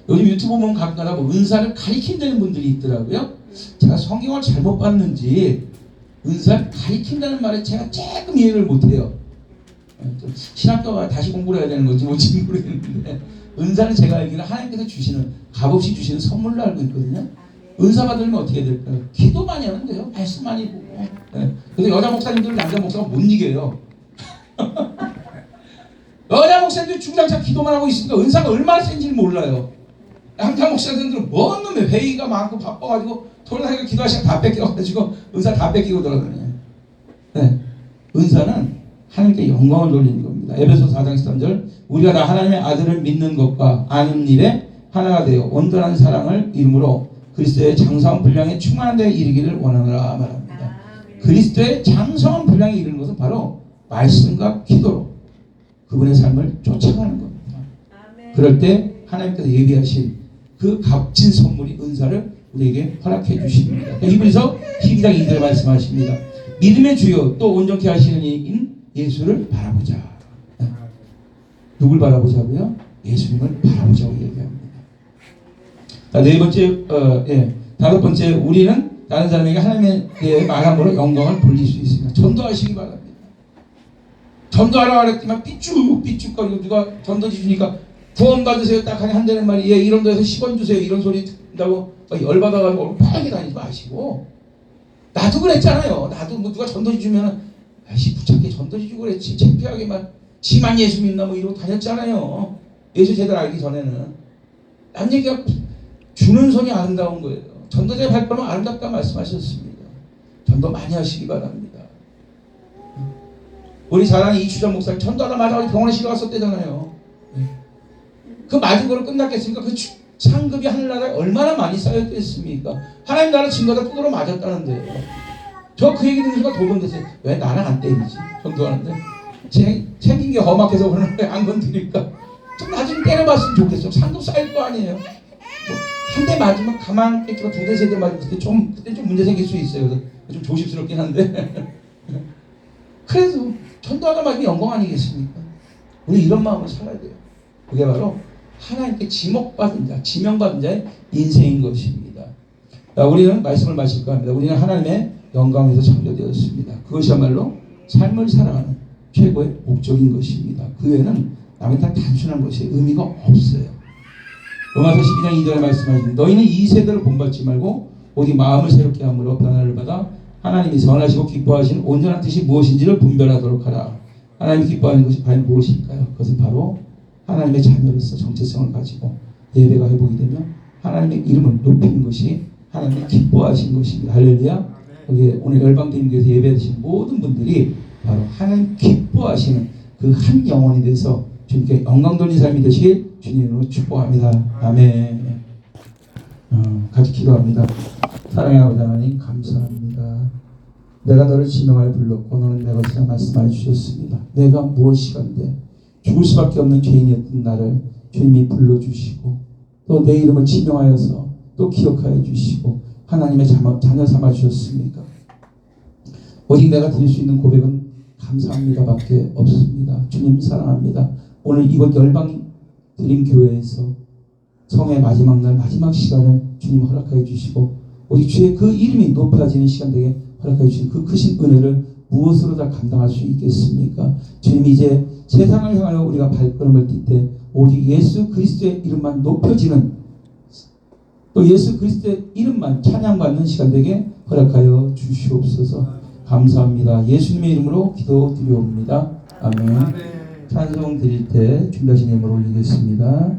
요즘 유튜브 보면 가끔가다 은사를 가리킨다는 분들이 있더라고요. 제가 성경을 잘못 봤는지 은사를 가리킨다는 말에 제가 조금 이해를 못해요. 신학교가 다시 공부를 해야 되는 건지 뭔지 모르겠는데 은사는 제가 알기로 하나님께서 주시는 값없이 주시는 선물로 알고 있거든요. 은사 받으면 어떻게 될까요? 기도 많이 하면 돼요. 말씀 많이 보고. 근데 여자 목사님들은 남자 목사가 못 이겨요. 여자 목사님들 주구장창 기도만 하고 있으니까 은사가 얼마나 센지 몰라요. 남자 목사님들은 뭔 놈의 회의가 많고 바빠가지고 돌아다니고 기도하시면 다 뺏겨가지고 은사 다 뺏기고 돌아다녀요. 네. 은사는 하나님께 영광을 돌리는 겁니다. 에베소 4장 13절 우리가 다 하나님의 아들을 믿는 것과 아는 일에 하나가 되어 온전한 사랑을 이름으로 그리스도의 장성한 분량에 충만한 데에 이르기를 원하노라 말합니다. 그리스도의 장성한 분량에 이르는 것은 바로 말씀과 기도로 그분의 삶을 쫓아가는 겁니다. 그럴 때 하나님께서 예비하신 그 값진 선물이 은사를 우리에게 허락해 주십니다. 히브리서 12장 2절에 말씀하십니다. 믿음의 주요 또 온전케 하시는 이인 예수를 바라보자. 누굴 바라보자고요? 예수님을 바라보자고 얘기합니다. 네 번째, 다섯 번째, 우리는 다른 사람에게 하나님에 대해 말함으로 영광을 돌릴 수 있습니다. 전도하시기 바랍니다. 전도하라고 그랬지만 삐쭉삐쭉거리고 누가 전도지 주니까 구원 받으세요 딱 하니 한다는 말이 이런 데서 10원 주세요 이런 소리 듣는다고 열받아가지고 얼굴 빨개 다니지 마시고 나도 그랬잖아요. 나도 뭐 누가 전도지 주면 아이씨 부착해 전도지 주고 그랬지 창피하게 막 지만 예수 믿나 뭐 이러고 다녔잖아요. 예수 제대로 알기 전에는 남 얘기가 주는 손이 아름다운 거예요. 전도자의 발걸음은 아름답다 말씀하셨습니다. 전도 많이 하시기 바랍니다. 우리 잘 아는 이추전 목사님 전도하다 맞아 병원에 실어갔었대잖아요. 그 맞은 거로 끝났겠습니까? 그 상급이 하늘나라에 얼마나 많이 쌓였겠습니까? 하나님 나라 증거다 뚜드러 맞았다는데요. 저 그 얘기 듣는 순간 도전됐어요. 왜 나는 안 때리지? 전도하는데 생긴 게 험악해서 그러는 거예요. 안 건드리니까 좀 나중에 때려봤으면 좋겠어요. 상급 쌓일 거 아니에요. 한 대 맞으면 가만 뺏기고 두 대, 세 대 맞으면 그때 좀 문제 생길 수 있어요. 그래서 좀 조심스럽긴 한데. 그래서 전도하다 맞으면 영광 아니겠습니까? 우리 이런 마음으로 살아야 돼요. 그게 바로 하나님께 지목받은 자, 지명받은 자의 인생인 것입니다. 우리는 말씀을 마칠까 합니다. 우리는 하나님의 영광에서 창조되었습니다. 그것이야말로 삶을 살아가는 최고의 목적인 것입니다. 그 외에는 남의 다 단순한 것이 의미가 없어요. 로마서 12장 2절에 말씀하시는 너희는 이 세대를 본받지 말고 오직 마음을 새롭게 함으로 변화를 받아 하나님이 선하시고 기뻐하시는 온전한 뜻이 무엇인지를 분별하도록 하라. 하나님이 기뻐하는 것이 과연 무엇일까요? 그것은 바로 하나님의 자녀로서 정체성을 가지고 예배가 회복이 되면 하나님의 이름을 높이는 것이 하나님이 기뻐하시는 것입니다. 할렐루야. 여기 오늘 열방대님께서 예배하시는 모든 분들이 바로 하나님 기뻐하시는 그 한 영혼이 돼서 주님께 영광 돌리는 삶이 되시길 주님으로 축복합니다. 아멘. 같이 기도합니다. 사랑의 아버지 하나님 감사합니다. 내가 너를 지명하여 불렀고 너는 내 것이라 말씀하여 주셨습니다. 내가 무엇이건데 죽을 수밖에 없는 죄인이었던 나를 주님이 불러주시고 또 내 이름을 지명하여서 또 기억하여 주시고 하나님의 자녀 삼아 주셨습니까? 오직 내가 드릴 수 있는 고백은 감사합니다 밖에 없습니다. 주님 사랑합니다. 오늘 이곳 열방드림교회에서 성의 마지막 날 마지막 시간을 주님 허락하여 주시고 오직 주의 그 이름이 높아지는 시간 되게 허락하여 주신 그 크신 은혜를 무엇으로 다 감당할 수 있겠습니까? 주님 이제 세상을 향하여 우리가 발걸음을 뛸 때 오직 예수 그리스도의 이름만 높여지는 또 예수 그리스도의 이름만 찬양받는 시간 되게 허락하여 주시옵소서. 감사합니다. 예수님의 이름으로 기도드리옵니다. 아멘. 찬송 드릴 때 준비하신 예물을 올리겠습니다.